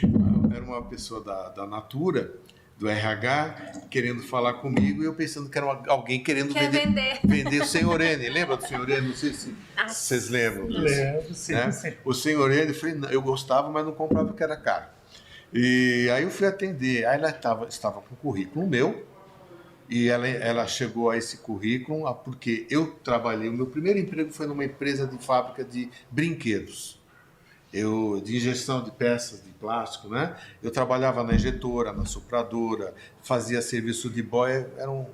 Era uma pessoa da Natura, do RH, querendo falar comigo, e eu pensando que era alguém querendo vender o Senhorene. Lembra do Senhorene? Não sei se vocês lembram disso. Lembro, sim, Né? sim. O Senhorene, eu gostava, mas não comprava porque era caro. E aí eu fui atender, aí ela estava com o currículo meu, e ela chegou a esse currículo porque eu trabalhei, o meu primeiro emprego foi numa empresa de fábrica de brinquedos, de injeção de peças de plástico, né? Eu trabalhava na injetora, na sopradora, fazia serviço de boy, era um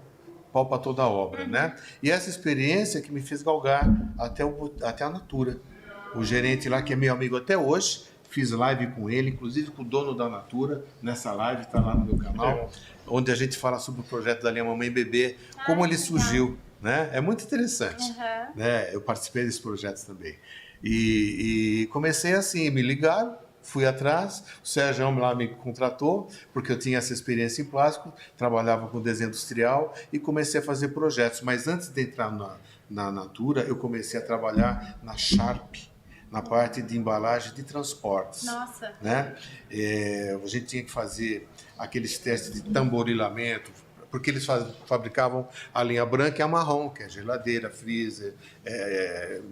pau para toda a obra, né? E essa experiência que me fez galgar até a Natura. O gerente lá, que é meu amigo até hoje, fiz live com ele, inclusive com o dono da Natura, nessa live, está lá no meu canal, onde a gente fala sobre o projeto da linha Mamãe e Bebê, como ele surgiu, né? É muito interessante, né? Eu participei desse projeto também. E comecei assim, me ligaram, fui atrás, o Sérgio lá me contratou, porque eu tinha essa experiência em plástico, trabalhava com desenho industrial e comecei a fazer projetos. Mas antes de entrar na Natura, eu comecei a trabalhar na Sharp, na parte de embalagem de transportes. Nossa. Né? A gente tinha que fazer aqueles testes de tamborilamento, porque eles fabricavam a linha branca e a marrom, que é geladeira, freezer,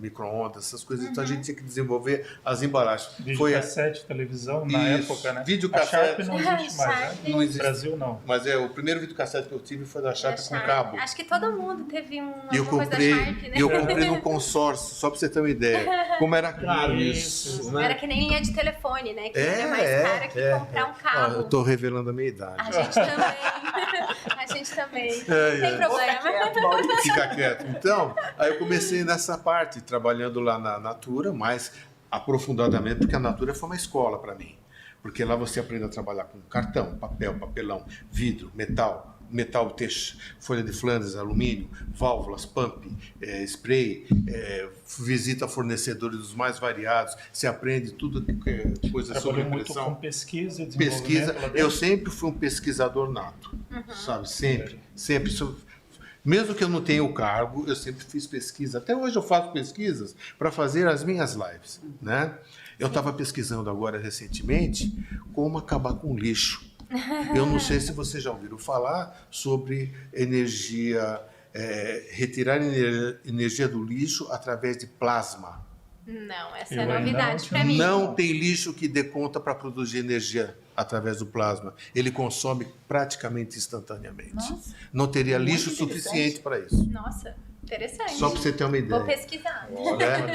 micro-ondas, essas coisas. Então a gente tinha que desenvolver as embalagens. Videocassete, televisão, na época, né? Videocassete. A Sharp não existe mais, né? Não existe. No Brasil, não. Mas o primeiro videocassete que eu tive foi da Sharp com cabo. Acho que todo mundo teve E eu comprei, coisa da Sharp, né? eu comprei no consórcio, só para você ter uma ideia. Como era caro isso, né? Era que nem linha de telefone, né? Que era mais cara que comprar um cabo. Eu tô revelando a minha idade. A gente também. A gente também. Não tem problema. Fica quieto. Então, aí eu comecei nessa parte, trabalhando lá na Natura, mais aprofundadamente, porque a Natura foi uma escola para mim. Porque lá você aprende a trabalhar com cartão, papel, papelão, vidro, metal folha de Flandres, alumínio, válvulas, pump, spray, visita fornecedores dos mais variados, você aprende tudo que é coisa sobre muito impressão. com pesquisa e desenvolvimento. Eu sempre fui um pesquisador nato, sabe? Sempre. Mesmo que eu não tenha o cargo, eu sempre fiz pesquisa. Até hoje eu faço pesquisas para fazer as minhas lives, né? Eu estava pesquisando agora recentemente como acabar com o lixo. Eu não sei se vocês já ouviram falar sobre energia, retirar energia do lixo através de plasma. Não, essa é novidade para mim. Não tem lixo que dê conta para produzir energia através do plasma. Ele consome praticamente instantaneamente. Nossa. Não teria lixo suficiente para isso. Nossa. Interessante. Só para você ter uma ideia. Vou pesquisar.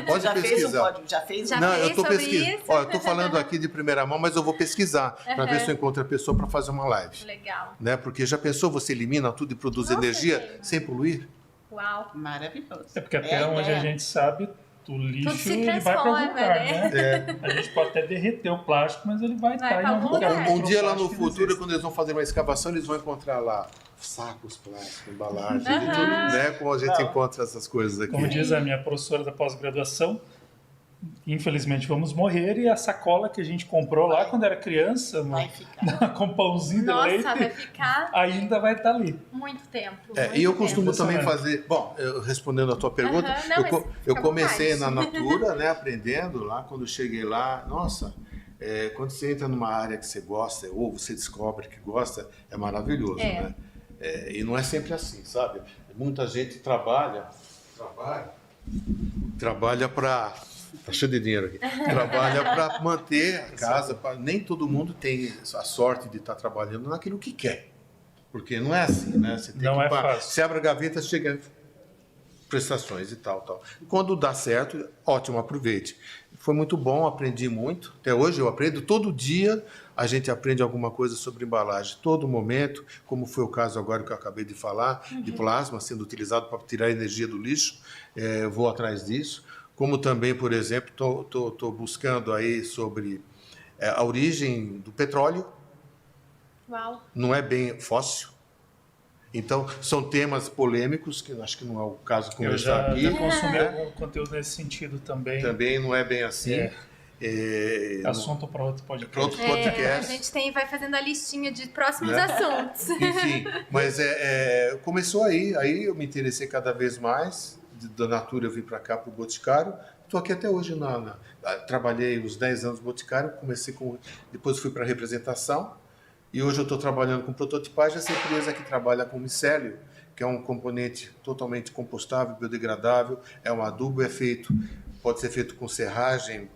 Pode já pesquisar. fez um pódio? Já fez? Já Não, fez eu tô sobre pesquisando. isso? Olha, eu tô falando aqui de primeira mão, mas eu vou pesquisar para ver se eu encontro a pessoa para fazer uma live. Legal. Né? Porque já pensou, você elimina tudo e produz Nossa, energia gente. sem poluir? Uau. Maravilhoso. É porque até onde a gente sabe, o lixo se ele vai para algum transforma, lugar, né? né? A gente pode até derreter o plástico, mas ele vai estar em pra algum algum lugar. lugar. Um dia lá no Plástico não futuro, existe. quando eles vão fazer uma escavação, eles vão encontrar lá sacos plásticos, embalagens e tudo, né? Como a gente encontra essas coisas aqui. Como diz a minha professora da pós-graduação, infelizmente vamos morrer e a sacola que a gente comprou lá quando era criança, Vai ficar. com pãozinho de Nossa, leite, vai ficar ainda vai estar ali. muito tempo. E eu costumo tempo. também fazer. Bom, respondendo a tua pergunta, Aham, não, mas eu fica à comecei vontade. na Natura, né? Aprendendo lá, quando eu cheguei lá, nossa. Quando você entra numa área que você gosta, ou você descobre que gosta, é maravilhoso, né? E não é sempre assim, sabe? Muita gente trabalha para... Tá cheio de dinheiro aqui. Trabalha para manter a casa. Nem todo mundo tem a sorte de estar trabalhando naquilo que quer. Porque não é assim, né? Você tem Não que é fácil. Você abre a gaveta, chega prestações e tal. Quando dá certo, ótimo, aproveite. Foi muito bom, aprendi muito. Até hoje eu aprendo. Todo dia a gente aprende alguma coisa sobre embalagem. Todo momento, como foi o caso agora que eu acabei de falar, de plasma sendo utilizado para tirar a energia do lixo. Eu vou atrás disso. Como também, por exemplo, estou buscando aí sobre a origem do petróleo. Uau. Não é bem fóssil. Então, são temas polêmicos, que acho que não é o caso de Eu conversar já aqui. consumi algum conteúdo nesse sentido também. Também não é bem assim. Assunto para outro Para podcast. outro A podcast. gente vai fazendo a listinha de próximos Né? assuntos. Enfim, mas começou aí eu me interessei cada vez mais. Da Natura eu vim para cá, para o Boticário. Estou aqui até hoje. Trabalhei uns 10 anos no Boticário, depois fui para a representação. E hoje eu estou trabalhando com prototipagem, essa empresa que trabalha com micélio, que é um componente totalmente compostável, biodegradável, é um adubo, pode ser feito com serragem,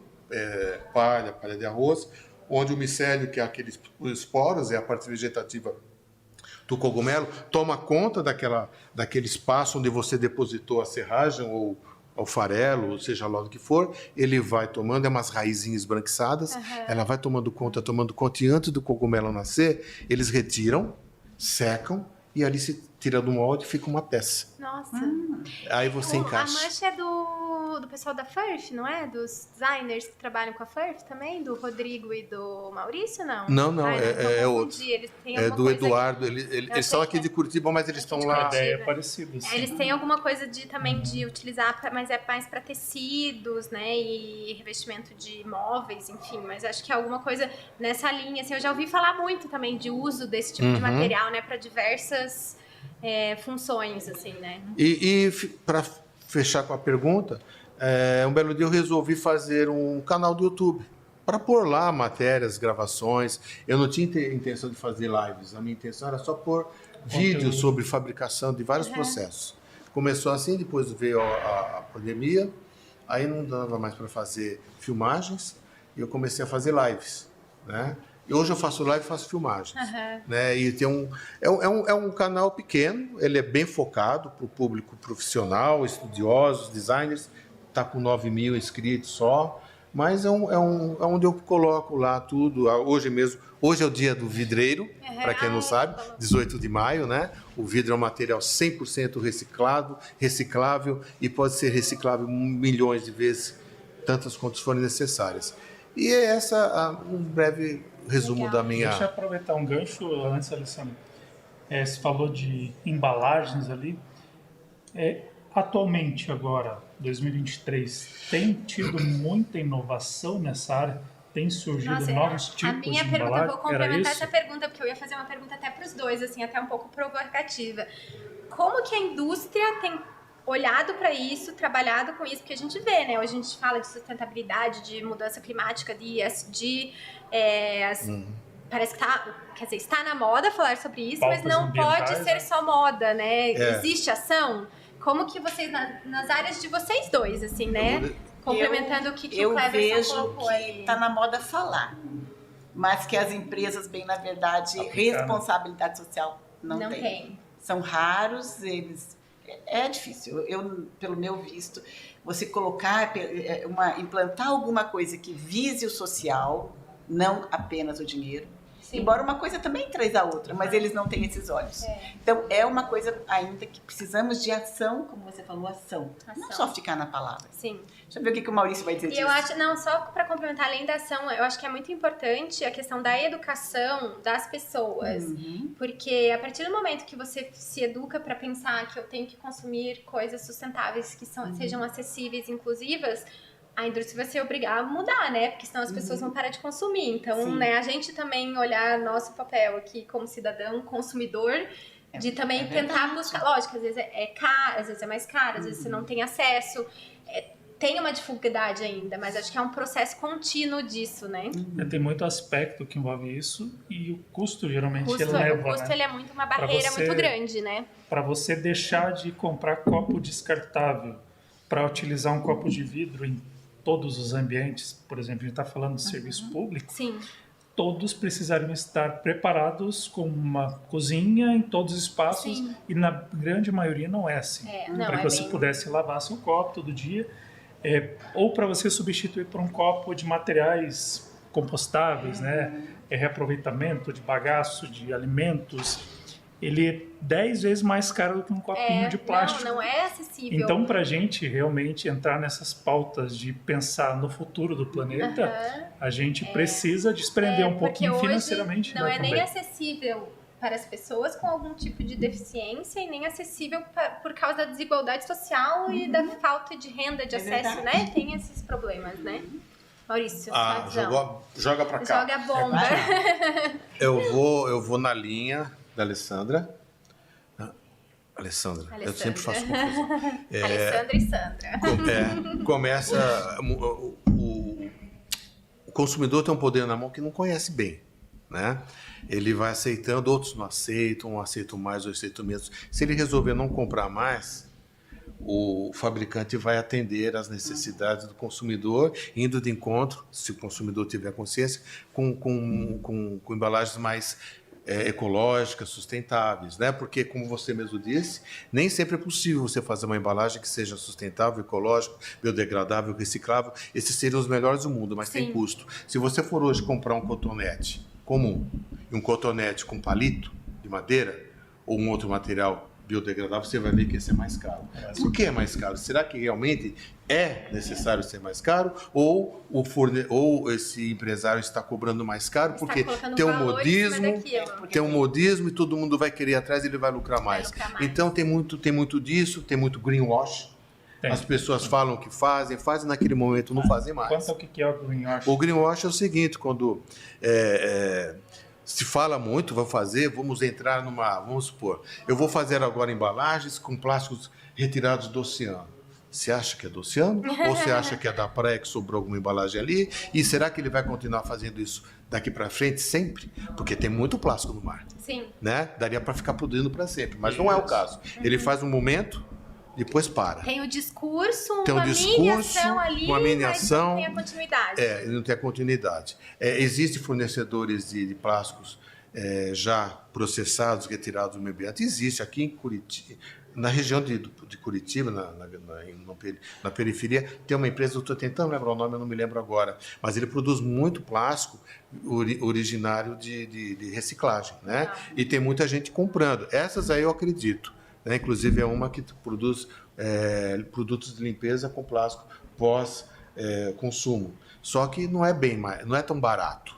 palha de arroz, onde o micélio, que é aqueles esporos, é a parte vegetativa do cogumelo, toma conta daquele espaço onde você depositou a serragem ou o farelo, ou seja lá o que for, ele vai tomando, umas raizinhas esbranquiçadas, ela vai tomando conta, e antes do cogumelo nascer, eles retiram, secam, e ali se tira do molde e fica uma peça. Nossa. Aí você encaixa. A mancha é do pessoal da Furf, não é? Dos designers que trabalham com a Furf também? Do Rodrigo e do Maurício, não? Não, é outro. Eles têm É alguma do coisa Eduardo, eles são aqui de Curitiba, mas eles estão lá. A ideia é parecida. Assim. Eles têm alguma coisa também de utilizar, mas é mais para tecidos, né? E revestimento de móveis, enfim. Mas acho que é alguma coisa nessa linha. Assim, eu já ouvi falar muito também de uso desse tipo de material, né? Para diversas funções, assim, né? E para fechar com a pergunta, um belo dia eu resolvi fazer um canal do YouTube para pôr lá matérias, gravações. Eu não tinha intenção de fazer lives, a minha intenção era só pôr vídeos sobre fabricação de vários processos. Começou assim, depois veio a pandemia, aí não dava mais para fazer filmagens, e eu comecei a fazer lives, né? E hoje eu faço live e faço filmagens. Né? E tem um canal pequeno, ele é bem focado para o público profissional, estudiosos, designers, está com 9 mil inscritos só, mas é onde eu coloco lá tudo. Hoje é o dia do vidreiro, para quem não sabe, 18 de maio, né? O vidro é um material 100% reciclável e pode ser reciclável milhões de vezes, tantas quantas forem necessárias. E é um breve resumo da minha... Deixa eu aproveitar um gancho antes, Alessandro. Você falou de embalagens ali. Atualmente, agora, 2023, tem tido muita inovação nessa área? Tem surgido novos tipos de embalagem? A minha pergunta, eu vou complementar isso? essa pergunta, porque eu ia fazer uma pergunta até para os dois, assim, até um pouco provocativa. Como que a indústria tem olhado para isso, trabalhado com isso, porque a gente vê, né? Hoje a gente fala de sustentabilidade, de mudança climática, de ESG, parece que está na moda falar sobre isso, Pautas mas não pode ambientais, ser né? só moda, né? Existe ação? Como que vocês, nas áreas de vocês dois, assim, né? Complementando o que o Cleverson colocou Eu aí. vejo que está na moda falar, mas que as empresas, bem na verdade, Aplicar, responsabilidade social não tem. São raros, eles É difícil. Eu, pelo meu visto, você implantar alguma coisa que vise o social, não apenas o dinheiro. Sim. Embora uma coisa também traz a outra, mas eles não têm esses olhos. Então, é uma coisa ainda que precisamos de ação, como você falou, ação. Não só ficar na palavra. Sim. Deixa eu ver o que o Maurício vai dizer disso. Eu acho, não, só para complementar, além da ação, eu acho que é muito importante a questão da educação das pessoas. Porque a partir do momento que você se educa para pensar que eu tenho que consumir coisas sustentáveis que sejam acessíveis e inclusivas, a indústria vai ser obrigada a mudar, né? Porque senão as pessoas vão parar de consumir. Então, né, a gente também olhar nosso papel aqui como cidadão, consumidor, de também tentar buscar. Lógico, às vezes é caro, às vezes é mais caro, às vezes você não tem acesso. Tem uma dificuldade ainda, mas acho que é um processo contínuo disso, né? Tem muito aspecto que envolve isso e o custo geralmente eleva, o custo, né? Ele é muito uma barreira muito grande, né? Para você deixar de comprar copo descartável para utilizar um copo de vidro em todos os ambientes, por exemplo, a gente está falando de serviço público, Sim. Todos precisariam estar preparados com uma cozinha em todos os espaços. Sim. E na grande maioria não é assim. Para que você pudesse lavar seu copo todo dia, ou para você substituir por um copo de materiais compostáveis, né? Reaproveitamento de bagaço, de alimentos. Ele é 10 vezes mais caro do que um copinho de plástico. Não é acessível. Então, para a gente realmente entrar nessas pautas de pensar no futuro do planeta, a gente precisa desprender um pouquinho financeiramente. Não é nem acessível para as pessoas com algum tipo de deficiência e nem acessível por causa da desigualdade social e da falta de renda, de acesso, né? Tem esses problemas, né? Maurício, joga para cá. Joga a bomba. Eu vou na linha da Alessandra. Alessandra. Eu sempre faço confusão. Alessandra e Sandra. Começa... O consumidor tem um poder na mão que não conhece bem, né? Ele vai aceitando, outros não aceitam, um aceitam mais, outros aceitam menos. Se ele resolver não comprar mais, o fabricante vai atender às necessidades do consumidor, indo de encontro, se o consumidor tiver consciência, com embalagens mais ecológicas, sustentáveis, né? Porque, como você mesmo disse, nem sempre é possível você fazer uma embalagem que seja sustentável, ecológica, biodegradável, reciclável. Esses seriam os melhores do mundo, mas tem custo. Se você for hoje comprar um cotonete comum e um cotonete com palito de madeira ou um outro material biodegradável, você vai ver que esse é mais caro. Por que é mais caro? Será que realmente é necessário ser mais caro? Ou esse empresário está cobrando mais caro porque tem um modismo e todo mundo vai querer ir atrás e ele vai lucrar mais. Então tem muito disso, tem muito greenwash. As pessoas falam que fazem naquele momento não fazem mais. Quanto ao que é o greenwash? O greenwash é o seguinte, quando se fala muito, vamos entrar vamos supor, eu vou fazer agora embalagens com plásticos retirados do oceano. Você acha que é do oceano? Ou você acha que é da praia que sobrou alguma embalagem ali? E será que ele vai continuar fazendo isso daqui para frente sempre? Porque tem muito plástico no mar. Sim. Né? Daria para ficar produzindo para sempre, mas não é o caso. Ele faz um momento, depois para. Tem o discurso, mini ação ali, mas não tem a continuidade. Ele não tem a continuidade. Existem fornecedores de plásticos já processados, retirados do meio ambiente. Existe aqui em Curitiba, na região de Curitiba, na periferia, tem uma empresa, eu estou tentando lembrar o nome, eu não me lembro agora, mas ele produz muito plástico originário de reciclagem, né? E tem muita gente comprando. Essas aí eu acredito. Inclusive é uma que produz produtos de limpeza com plástico pós-consumo. Só que não é tão barato.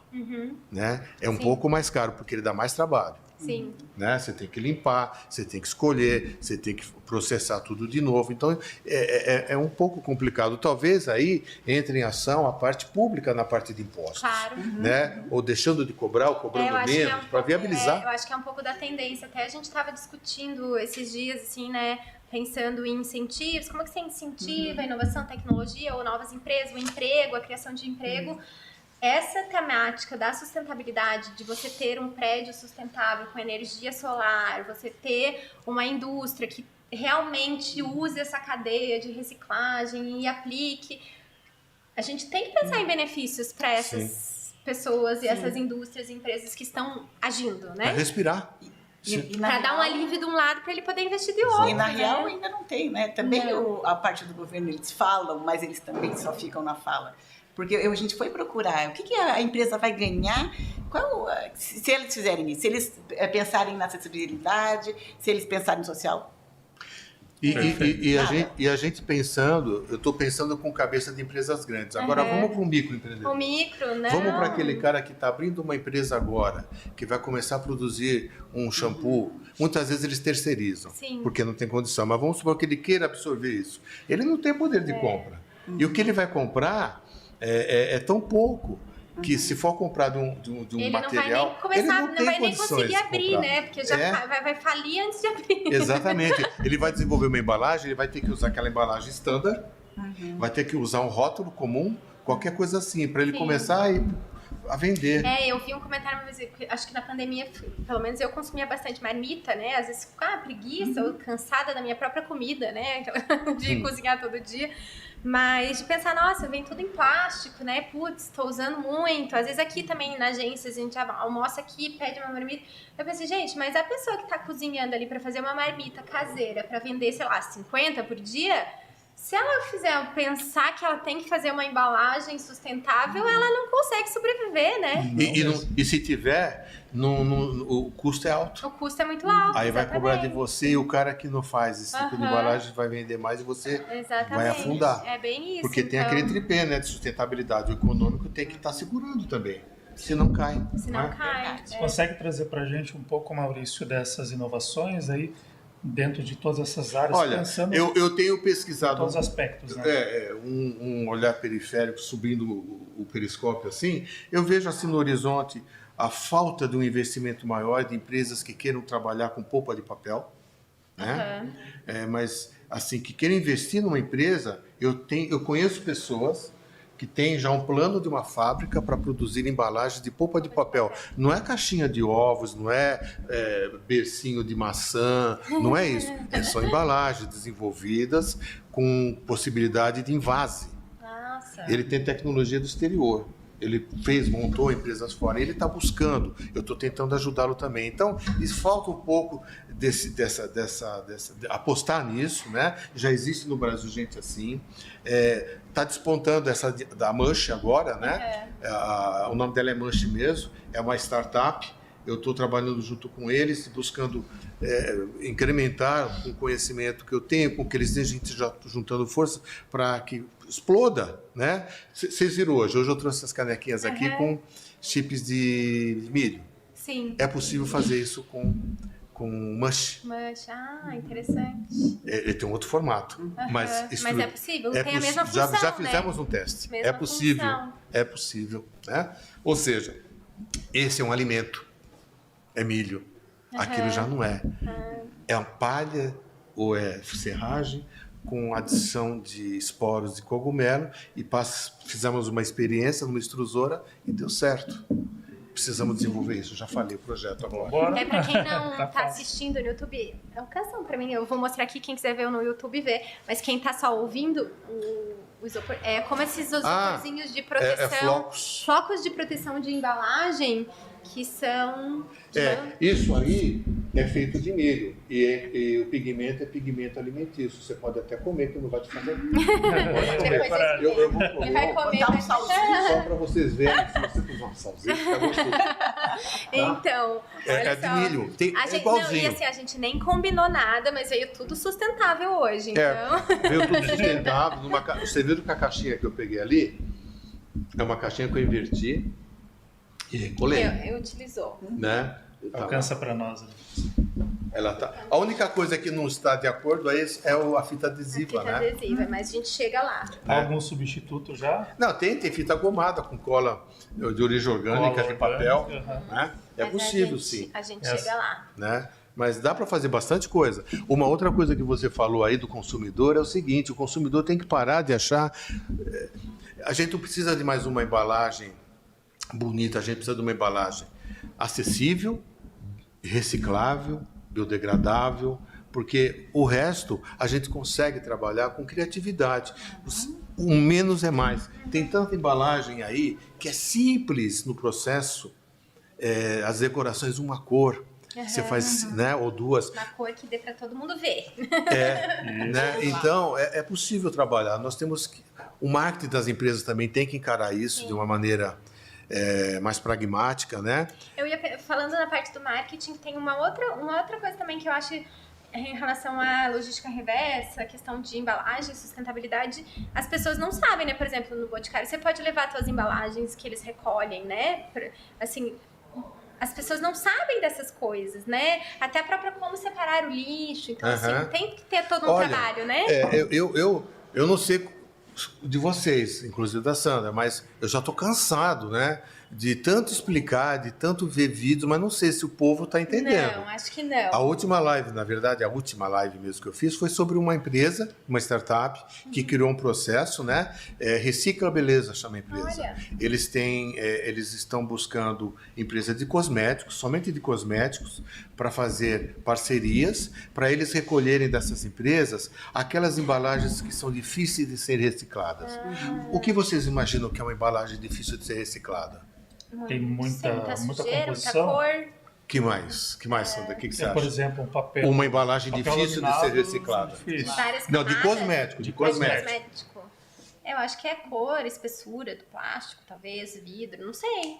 Né? É um pouco mais caro, porque ele dá mais trabalho. Sim. Né? Você tem que limpar, você tem que escolher, você tem que processar tudo de novo. Então é um pouco complicado. Talvez aí entre em ação a parte pública na parte de impostos. Claro. Né? Ou deixando de cobrar, ou cobrando menos, para viabilizar. Eu acho que é um pouco da tendência. Até a gente estava discutindo esses dias, assim, né? Pensando em incentivos, como é que você incentiva a inovação, tecnologia ou novas empresas, o emprego, a criação de emprego. Essa temática da sustentabilidade, de você ter um prédio sustentável com energia solar, você ter uma indústria que realmente use essa cadeia de reciclagem e aplique, a gente tem que pensar em benefícios para essas pessoas e essas indústrias e empresas que estão agindo, né? Para respirar. Para dar um alívio de um lado, para ele poder investir de outro. E na né? real ainda não tem, né? Também a parte do governo eles falam, mas eles também só ficam na fala. Porque a gente foi procurar o que a empresa vai ganhar se eles fizerem isso, se eles pensarem na acessibilidade, se eles pensarem no social. E a gente pensando, eu estou pensando com cabeça de empresas grandes. Agora vamos para o microempreendedor. O micro, né? Vamos para aquele cara que está abrindo uma empresa agora, que vai começar a produzir um shampoo. Muitas vezes eles terceirizam, porque não tem condição. Mas vamos supor que ele queira absorver isso. Ele não tem poder de compra. E o que ele vai comprar é tão pouco. Que se for comprar de um ele material, ele não vai nem condições conseguir de abrir, comprar. né? Porque já vai falir antes de abrir. Exatamente. Ele vai desenvolver uma embalagem, ele vai ter que usar aquela embalagem standard, vai ter que usar um rótulo comum, qualquer coisa assim, para ele começar a vender. Eu vi um comentário, mas acho que na pandemia, pelo menos eu consumia bastante marmita, né? Às vezes fico preguiça ou cansada da minha própria comida, né? De cozinhar todo dia. Mas de pensar, nossa, vem tudo em plástico, né? Putz, tô usando muito. Às vezes aqui também na agência a gente almoça aqui, pede uma marmita. Eu pensei, gente, mas a pessoa que tá cozinhando ali pra fazer uma marmita caseira, pra vender, sei lá, 50 por dia, se ela fizer pensar que ela tem que fazer uma embalagem sustentável, ela não consegue sobreviver, né? E se tiver, o custo é alto. O custo é muito alto. Aí vai cobrar de você e o cara que não faz esse tipo de embalagem vai vender mais e você vai afundar. É bem isso. Porque tem aquele tripé, né, de sustentabilidade. O econômico tem que estar segurando também. Se não cai. Cai. Você consegue trazer para a gente um pouco, Maurício, dessas inovações aí? Dentro de todas essas áreas, olha, pensando eu tenho pesquisado em todos os aspectos, né? Um olhar periférico subindo o periscópio assim, eu vejo assim no horizonte a falta de um investimento maior de empresas que queiram trabalhar com polpa de papel, né? Mas assim que queiram investir numa empresa, eu conheço pessoas que tem já um plano de uma fábrica para produzir embalagens de polpa de papel. Não é caixinha de ovos, não é bercinho de maçã, não é isso. São embalagens desenvolvidas com possibilidade de envase. Nossa. Ele tem tecnologia do exterior. Ele montou empresas fora, ele está buscando, eu estou tentando ajudá-lo também. Então, falta um pouco apostar nisso, né? Já existe no Brasil gente assim. Está despontando essa da Mush agora, né? O nome dela é Mush mesmo, é uma startup. Eu estou trabalhando junto com eles, buscando incrementar o conhecimento que eu tenho, com que eles têm, a gente já juntando força para que exploda, né? Vocês viram hoje eu trouxe essas canequinhas aqui com chips de milho. Sim. É possível fazer isso com mush. Interessante. Ele tem um outro formato. Mas é possível, tem a mesma função, já fizemos um teste. Mesma possível. Função. É possível. Né? Ou seja, esse é um alimento. É milho. Aquilo já não é. É uma palha ou é serragem com adição de esporos de cogumelo e fizemos uma experiência numa extrusora e deu certo. Precisamos desenvolver isso. Já falei o projeto agora. Para quem não tá assistindo no YouTube, é uma canção para mim. Eu vou mostrar aqui, quem quiser ver no YouTube ver. Mas quem tá só ouvindo, o isopor, como esses isoporzinhos de proteção. Flocos de proteção de embalagem que são... Isso aí é feito de milho e o pigmento é pigmento alimentício. Você pode até comer, que não vai te fazer mal. Eu vou comer. Vai comer, botar um salzinho só para vocês verem. Se você puser um salzinho, fica gostoso. Então, é de milho. A gente, igualzinho. Não, e assim, a gente nem combinou nada, mas veio tudo sustentável hoje, então... Veio tudo sustentável. Você viu que a caixinha que eu peguei ali é uma caixinha que eu inverti e recolei. Eu utilizou. Né? Alcança para nós. Ela tá. A única coisa que não está de acordo é a fita adesiva, né? Adesiva, mas a gente chega lá. Algum substituto já? Não, tem fita gomada com cola de origem orgânica, de papel. Né? É possível, sim. A gente chega lá. Né? Mas dá para fazer bastante coisa. Uma outra coisa que você falou aí do consumidor é o seguinte: o consumidor tem que parar de achar. A gente não precisa de mais uma embalagem bonita, a gente precisa de uma embalagem acessível, reciclável, biodegradável, porque o resto a gente consegue trabalhar com criatividade. O menos é mais. Tem tanta embalagem aí que é simples no processo, as decorações uma cor. você faz, né, ou 2. Uma cor que dê para todo mundo ver. Né? Então, é possível trabalhar. Nós temos que... O marketing das empresas também tem que encarar isso de uma maneira mais pragmática, né? Falando na parte do marketing, tem uma outra coisa também que eu acho em relação à logística reversa, a questão de embalagem, sustentabilidade, as pessoas não sabem, né? Por exemplo, no Boticário, você pode levar suas embalagens que eles recolhem, né? Assim, as pessoas não sabem dessas coisas, né? Até a própria como separar o lixo. Então, assim, tem que ter todo um trabalho, né? Eu não sei de vocês, inclusive da Sandra, mas eu já estou cansado, né? De tanto explicar, de tanto ver vídeos, mas não sei se o povo está entendendo. Não, acho que não. A última live, na verdade, a última live mesmo que eu fiz foi sobre uma empresa, uma startup, que criou um processo, né? Recicla Beleza chama a empresa. Olha. Eles estão buscando empresa de cosméticos, somente de cosméticos, para fazer parcerias, para eles recolherem dessas empresas aquelas embalagens que são difíceis de ser recicladas. O que vocês imaginam que é uma embalagem difícil de ser reciclada? Tem muita sujeira, composição. muita cor. Que mais, Sandra? O que você acha? Por exemplo, um papel. Uma embalagem papel difícil de laminado, ser reciclada. difícil. Várias Não, de camadas. cosmético, De Cosmético. Eu acho que é cor, espessura do plástico, talvez, vidro, não sei.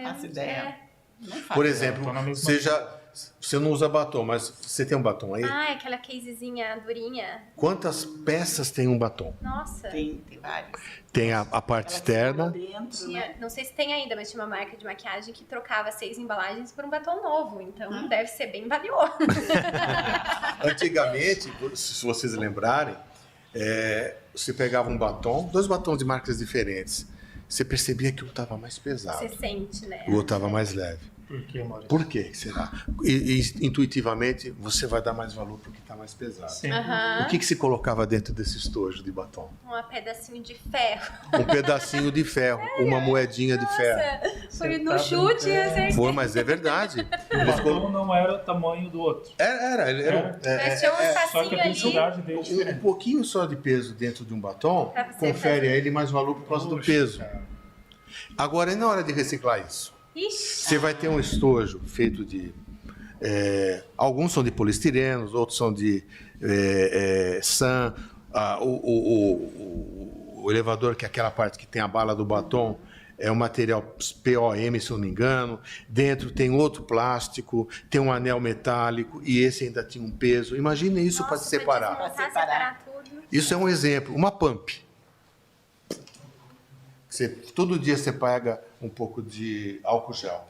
Faço ideia. Não faço Por ideia. exemplo, Tô na mesma você não usa batom, mas você tem um batom aí? Ah, aquela casezinha durinha. Quantas peças tem um batom? Nossa. Tem vários. Tem a parte Ela externa. ficou dentro, Tinha, né? não sei se tem ainda, mas tinha uma marca de maquiagem que trocava 6 embalagens por um batom novo. Então deve ser bem valioso. Antigamente, se vocês lembrarem, você pegava um batom, 2 batons de marcas diferentes. Você percebia que um estava mais pesado, Você sente, né? o outro estava mais leve. Por que, Maurício? Por que será? E intuitivamente você vai dar mais valor porque está mais pesado. Sim. Aham. O que se colocava dentro desse estojo de batom? Um pedacinho de ferro. Um pedacinho de ferro, uma moedinha de ferro. Foi Você no tá chute, brincando. acertei. Foi, mas é verdade. O batom não era o tamanho do outro. Mas tinha um Só que espacinho a ali. densidade dele é Um diferente. pouquinho só de peso dentro de um batom Pra você confere fazer. a ele mais valor por causa do Poxa, peso. cara. Agora, e na hora de reciclar isso? Ixi. Você vai ter um estojo feito de... alguns são de poliestireno, outros são de SAN. O elevador, que é aquela parte que tem a bala do batom, é um material POM, se eu não me engano. Dentro tem outro plástico, tem um anel metálico e esse ainda tinha um peso. Imagine isso para Nossa, separar. desmontar, Pra separar. tudo. Isso é um exemplo. Uma pump. Todo dia você pega um pouco de álcool gel.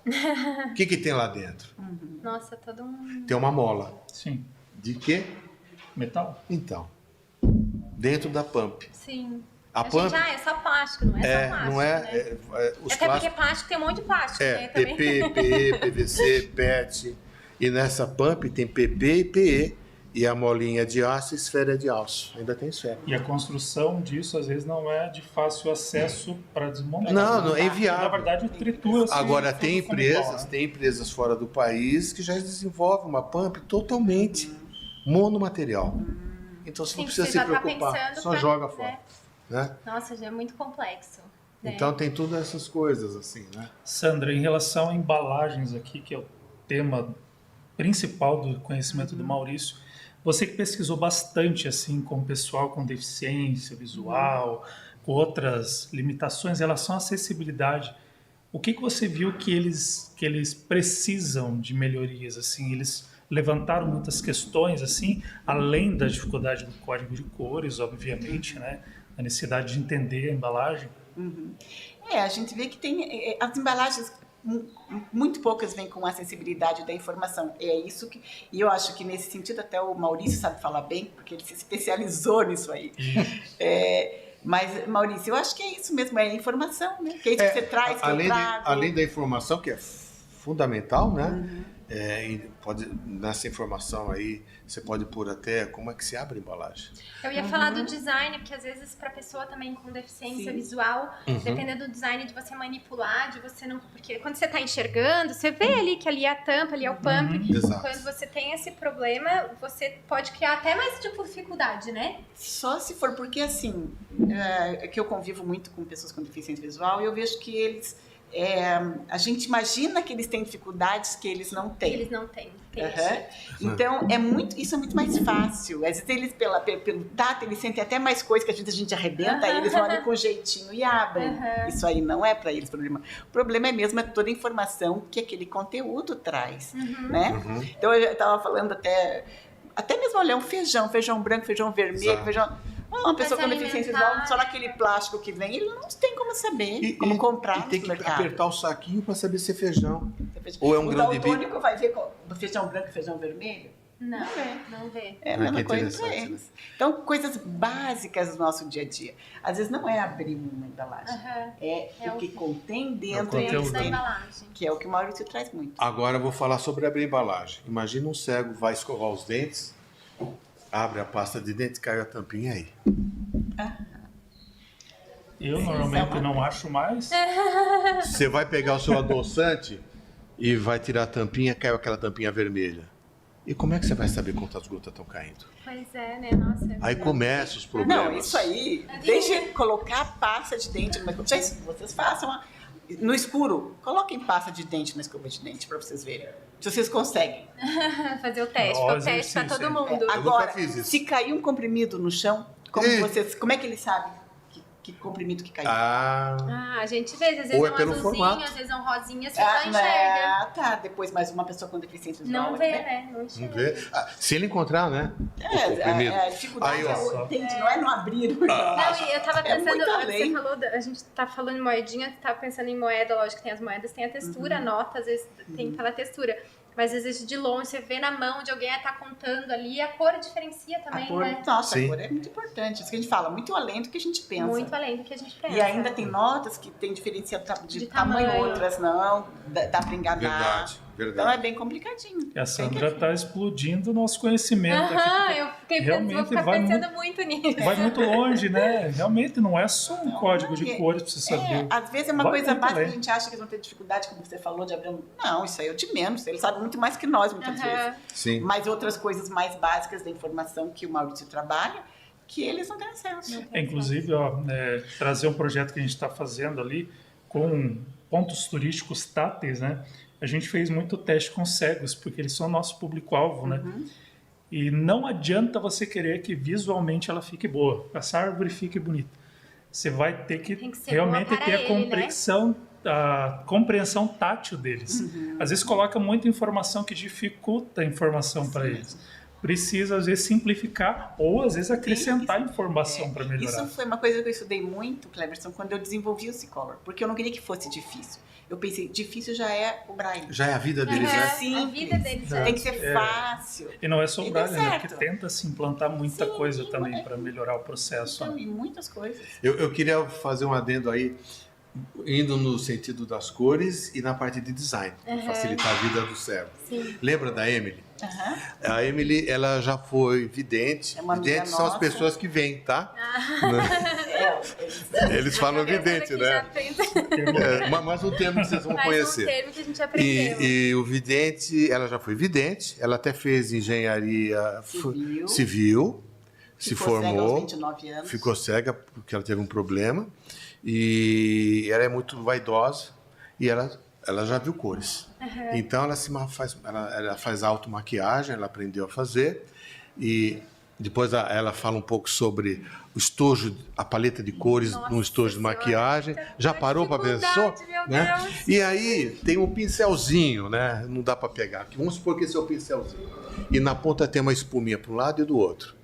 O que tem lá dentro? Nossa, todo um... Tem uma mola. Sim. De quê? Metal? Então, dentro da pump. Sim. A A gente, pump é só plástico, não é só plástico, não é, né? os Até porque plásticos plástico tem um monte de plástico, né? Também. PP, PE, PVC, PET. E nessa pump tem PP e PE. E a molinha de aço e esfera de aço. Ainda tem esfera. E a construção disso, às vezes, não é de fácil acesso para desmontar. Não é Na inviável. verdade, tritura-se. Agora, tudo tem como igual, empresas, né? tem empresas fora do país que já desenvolvem uma pump totalmente monomaterial. Então você não Sim, precisa você se já tá preocupar, pensando só pra- joga fora. Né? Nossa, já é muito complexo. Né? Então tem todas essas coisas assim, né? Sandra, em relação a embalagens aqui, que é o tema principal do conhecimento do Maurício, você que pesquisou bastante assim com o pessoal com deficiência visual, com outras limitações em relação à acessibilidade, o que você viu que eles precisam de melhorias assim? Eles levantaram muitas questões assim, além da dificuldade do código de cores, obviamente, né? A necessidade de entender a embalagem. A gente vê que tem as embalagens, muito poucas vêm com acessibilidade da informação. É isso que, e eu acho que nesse sentido até o Maurício sabe falar bem, porque ele se especializou nisso aí. Mas, Maurício, eu acho que é isso mesmo, é a informação, né? Que é isso que você traz, que eu trago. Além da informação, que é fundamental, né? Nessa informação aí, você pode pôr até como é que se abre a embalagem. Eu ia falar do design, porque às vezes para pessoa também com deficiência Sim. visual, dependendo do design de você manipular, de você não... Porque quando você está enxergando, você vê ali que ali é a tampa, ali é o pump. Exato. Quando você tem esse problema, você pode criar até mais tipo dificuldade, né? Só se for porque, assim, que eu convivo muito com pessoas com deficiência visual e eu vejo que eles a gente imagina que eles têm dificuldades que eles não têm. Eles não têm. Então, isso é muito mais fácil. Às vezes eles, pelo tato, eles sentem até mais coisas que a gente arrebenta, aí eles vão ali com jeitinho e abrem. Isso aí não é para eles problema. O problema é mesmo toda a informação que aquele conteúdo traz, né? Então, eu estava falando até mesmo olhar um feijão branco, feijão vermelho, uma pessoa com deficiência visual, só naquele plástico que vem, ele não tem como saber, como comprar no tem que mercado. apertar o saquinho para saber se é feijão. Ou é um grão de bico. O daltônico vai ver feijão branco e feijão vermelho? Não vê. É a mesma coisa para eles. Então, coisas básicas do nosso dia a dia. Às vezes não é abrir uma embalagem, é o que contém dentro da embalagem. Que é o que o Maurício traz muito. Agora eu vou falar sobre abrir embalagem. Imagina um cego vai escovar os dentes, abre a pasta de dente e cai a tampinha aí. Eu normalmente não acho mais. Você vai pegar o seu adoçante e vai tirar a tampinha, caiu aquela tampinha vermelha. E como é que você vai saber quantas gotas estão caindo? Pois é, né? Nossa. Aí começam os problemas. Não, isso aí, deixe colocar pasta de dente. Vocês façam no escuro, coloquem pasta de dente na escova de dente para vocês verem. Se vocês conseguem. Fazer o teste, o teste para todo mundo. Agora, se cair um comprimido no chão, como é que eles sabem que comprimido que caiu? A gente vê, às vezes ou é um pelo azulzinho, formato. Às vezes é um rosinha, você já enxerga. Tá, depois mais uma pessoa com deficiência visual. Não vê, né? Não enxerga. Vamos ver. Se ele encontrar, né? A dificuldade aí, não é no abrir. Não, e eu tava pensando, você falou, a gente tá falando em moedinha, você tava pensando em moeda, lógico que tem as moedas, tem a textura, a nota, às vezes tem aquela textura. Mas às vezes de longe você vê na mão de alguém tá contando ali, a cor diferencia também, né? Nossa, a cor é muito importante. Isso que a gente fala, muito além do que a gente pensa. Muito além do que a gente pensa. E ainda tem notas que tem diferença de tamanho, outras não, dá pra enganar. Verdade. Então é bem complicadinho. E a Sandra está explodindo o nosso conhecimento aqui. Eu fiquei pensando, vou ficar pensando muito nisso. Vai muito longe, né? Realmente não é só um código de cores para você saber. Às vezes é uma coisa básica que a gente acha que eles vão ter dificuldade, como você falou, de abrir Não, isso aí é o de menos. Eles sabem muito mais que nós, muitas vezes. Sim. Mas outras coisas mais básicas da informação que o Maurício trabalha, que eles não têm acesso. Inclusive, trazer um projeto que a gente está fazendo ali com pontos turísticos táteis, né? A gente fez muito teste com cegos, porque eles são nosso público-alvo, né? E não adianta você querer que visualmente ela fique boa, essa árvore fique bonita. Você vai ter que realmente ter a compreensão tátil deles. Às vezes coloca muita informação que dificulta a informação para eles. Precisa, às vezes, simplificar ou, às vezes, acrescentar informação para melhorar. Isso foi uma coisa que eu estudei muito, Cleverson, quando eu desenvolvi o C-Color, porque eu não queria que fosse difícil. Eu pensei, difícil já é o Braille. Já é a vida deles, né? A vida deles tem que ser fácil. E não é só o Braille, né? Porque tenta se implantar muita coisa também para melhorar o processo. Então, e muitas coisas. Eu queria fazer um adendo aí, indo no sentido das cores e na parte de design, para facilitar a vida do cego. Lembra da Emily? A Emily, ela já foi vidente. Videntes são as pessoas que vêm, tá? Eles falam vidente, né? Mas o termo que vocês vão conhecer. Um termo que a gente aprendeu. E o vidente, ela já foi vidente, ela até fez engenharia civil, se formou, 29 anos. ficou cega porque ela teve um problema e ela é muito vaidosa e ela já viu cores. Então ela faz automaquiagem, ela aprendeu a fazer e depois ela fala um pouco sobre o estojo, a paleta de cores no estojo de maquiagem. Já parou para pensar? Né? E aí tem um pincelzinho, né? Não dá para pegar. Vamos supor que esse é o pincelzinho. E na ponta tem uma espuminha para um lado e do outro.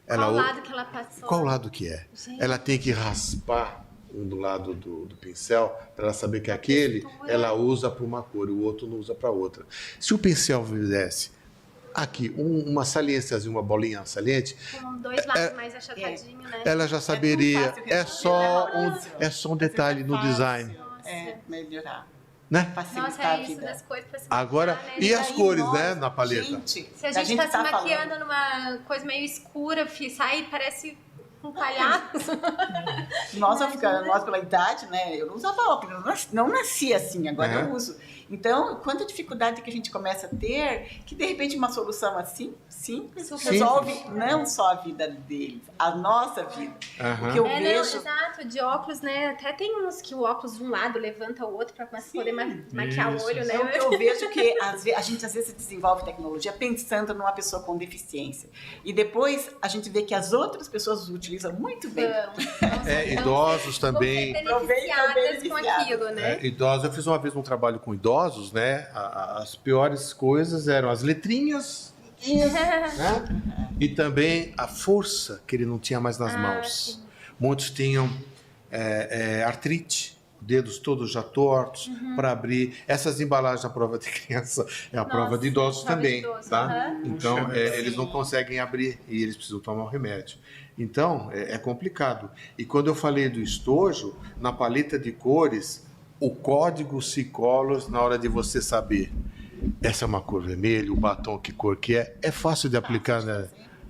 Qual lado que ela passou? Qual lado que é? Gente. Ela tem que raspar um do lado do pincel para ela saber que aquele ela usa para uma cor e o outro não usa para outra. Se o pincel fizesse aqui uma saliênciazinha, uma bolinha saliente, com dois lados mais achatadinho, né? Ela já saberia. É só um detalhe no design. Melhorar. Né? Nossa, é isso das cores pra se agora, maquiar, né? e as cores, né, na paleta? Se a gente tá se maquiando numa coisa meio escura, sai, parece Um palhaço. Nós pela idade, né? Eu não usava óculos, não nasci assim, agora eu uso. Então, quanta dificuldade que a gente começa a ter, que de repente uma solução assim, simples, resolve não só a vida deles, a nossa vida. O que eu vejo... Não, exato, de óculos, né? Até tem uns que o óculos de um lado levanta o outro para poder maquiar o olho, né? É o que eu vejo que a gente às vezes desenvolve tecnologia pensando numa pessoa com deficiência. E depois a gente vê que as outras pessoas utilizam muito bem. Idosos também. Beneficiadas com aquilo, né? Idosos, eu fiz uma vez um trabalho com idosos, né? As piores coisas eram as letrinhas, né? E também a força que ele não tinha mais nas mãos. Sim. Muitos tinham artrite, dedos todos já tortos para abrir. Essas embalagens à prova de criança é a prova de idosos também, tá? Então eles não conseguem abrir e eles precisam tomar o remédio. Então é complicado. E quando eu falei do estojo, na paleta de cores, o código Cicolos, na hora de você saber essa é uma cor vermelha, o batom que cor que é fácil de aplicar,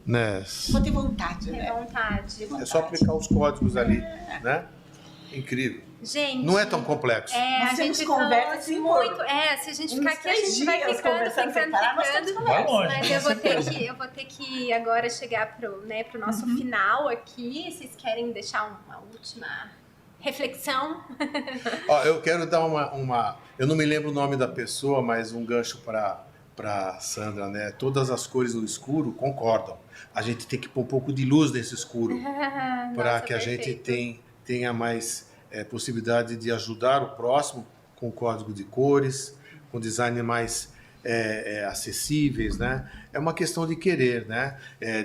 né? Só ter vontade, né? Ter vontade. É só aplicar os códigos ali, né? Incrível. Gente, não é tão complexo. Nós a gente conversa assim muito. Se a gente ficar aqui, a gente vai ficando. Vai longe. Mas eu vou ter que agora chegar pro nosso final aqui. Vocês querem deixar uma última reflexão? Eu quero dar eu não me lembro o nome da pessoa, mas um gancho para Sandra, né? Todas as cores no escuro concordam. A gente tem que pôr um pouco de luz nesse escuro para que a gente tenha mais possibilidade de ajudar o próximo com código de cores, com design mais acessíveis, né? É uma questão de querer, né?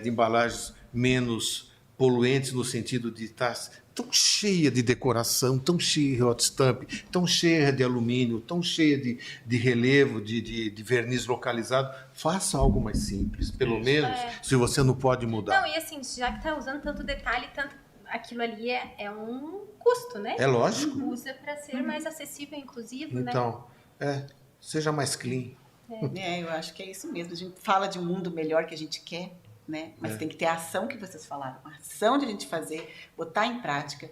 De embalagens menos poluentes no sentido de estar tão cheia de decoração, tão cheia de hot stamp, tão cheia de alumínio, tão cheia de relevo, de verniz localizado. Faça algo mais simples, pelo menos, se você não pode mudar. Não, e assim, já que está usando tanto detalhe, aquilo ali é um custo, né? É lógico. Usa para ser mais acessível, inclusive, né? Então, seja mais clean. Eu acho que é isso mesmo. A gente fala de um mundo melhor que a gente quer, né? Mas tem que ter a ação que vocês falaram, a ação de a gente fazer, botar em prática.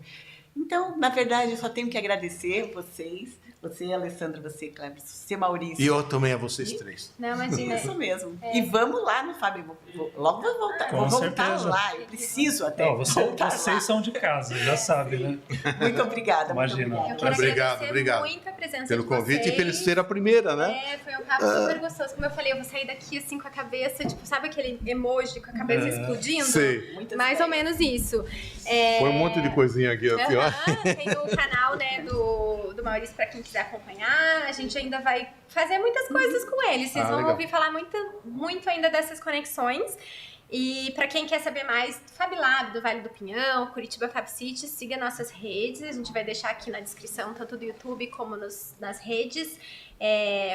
Então, na verdade, eu só tenho que agradecer vocês, você, Alessandra, você, Kleber, você, Maurício. E eu também a vocês três. Não, imagina. Isso mesmo. E vamos lá no Fábio. Logo vou voltar. Com vou voltar certeza. lá. Eu preciso até. Não, voltar vocês lá. são de casa, já sabem, né? Muito obrigada. Imagina. Eu quero Obrigado. agradecer muito a presença Pelo de convite vocês. e pelo ser a primeira, né? Foi um papo super gostoso. Como eu falei, eu vou sair daqui assim com a cabeça, tipo, sabe aquele emoji com a cabeça explodindo? Sei. Mais ou menos isso. Foi um monte de coisinha aqui, ó. Tem o canal, né, do Maurício para quem quiser acompanhar. A gente ainda vai fazer muitas coisas com ele. Vocês vão legal. ouvir falar muito ainda dessas conexões. E para quem quer saber mais do Fab Lab, do Vale do Pinhão, Curitiba Fab City, siga nossas redes. A gente vai deixar aqui na descrição, tanto do YouTube como nas redes,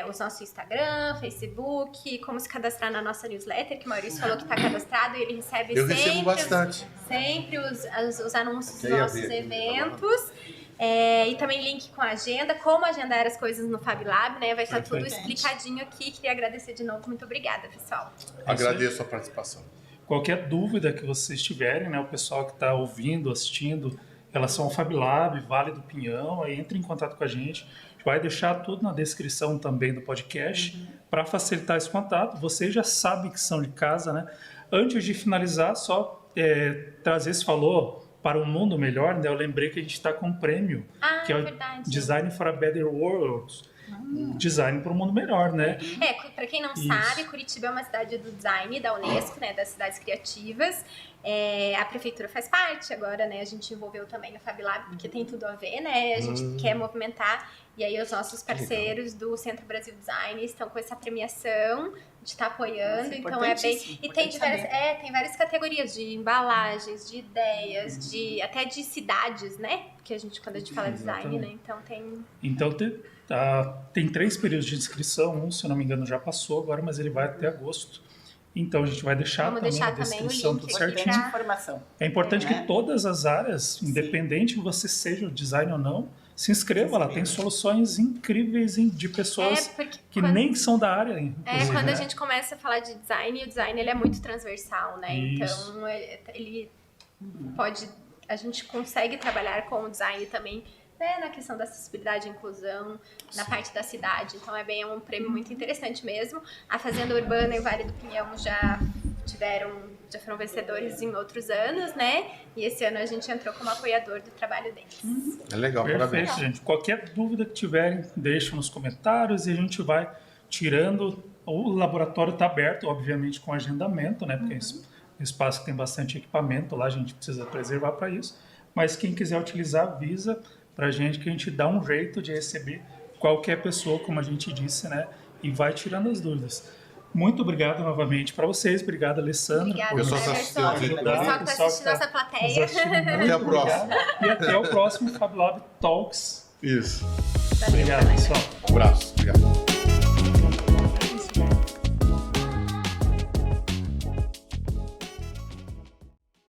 o nosso Instagram, Facebook, como se cadastrar na nossa newsletter, que o Maurício falou que está cadastrado e ele recebe Recebo bastante. sempre os anúncios dos Quer nossos ver, eventos. E também link com a agenda, como agendar as coisas no Fab Lab, né? Vai estar tudo explicadinho aqui. Queria agradecer de novo. Muito obrigada, pessoal. Agradeço a participação. Qualquer dúvida que vocês tiverem, né, o pessoal que está ouvindo, assistindo, em relação ao Fab Lab, Vale do Pinhão, aí entre em contato com a gente. A gente vai deixar tudo na descrição também do podcast para facilitar esse contato. Vocês já sabem que são de casa, né? Antes de finalizar, só trazer esse valor para um mundo melhor, né? Eu lembrei que a gente está com um prêmio, que é o verdade. Design for a Better World. Design para um mundo melhor, né? Para quem não sabe, Curitiba é uma cidade do design da Unesco, né, das cidades criativas. A prefeitura faz parte agora, né? A gente envolveu também o Fab Lab, porque tem tudo a ver, né? A gente quer movimentar. E aí os nossos parceiros do Centro Brasil Design estão com essa premiação, de estar apoiando. Então é bem. E tem várias categorias de embalagens, de ideias, até de cidades, né? Porque quando a gente fala design, né? Então tem 3 períodos de inscrição, se eu não me engano já passou agora, mas ele vai até agosto. Então a gente vai deixar na descrição o link tudo certinho. Informação. É importante que todas as áreas, independente que você seja o design ou não, se inscreva lá. Tem soluções incríveis de pessoas que nem são da área. Quando a gente começa a falar de design, o design ele é muito transversal, né? Isso. Então ele a gente consegue trabalhar com o design também, né, na questão da acessibilidade e inclusão, na parte da cidade. Então é um prêmio muito interessante mesmo. A Fazenda Urbana e o Vale do Pinhão já foram vencedores em outros anos, né? E esse ano a gente entrou como apoiador do trabalho deles. É legal, Perfeito, parabéns. gente. Qualquer dúvida que tiverem, deixem nos comentários e a gente vai tirando. O laboratório está aberto, obviamente, com agendamento, né? Porque é um espaço que tem bastante equipamento lá, a gente precisa preservar para isso. Mas quem quiser utilizar, avisa para a gente que a gente dá um jeito de receber qualquer pessoa, como a gente disse, né? E vai tirando as dúvidas. Muito obrigado novamente para vocês. Obrigado, Alessandra. Obrigada, Pessoal que Everson. assistiu, Pessoal que está assistindo nossa plateia. Até a próxima. E até o próximo Fab Lab Talks. Isso. Valeu, Obrigado, galera. pessoal. Um abraço. Obrigado.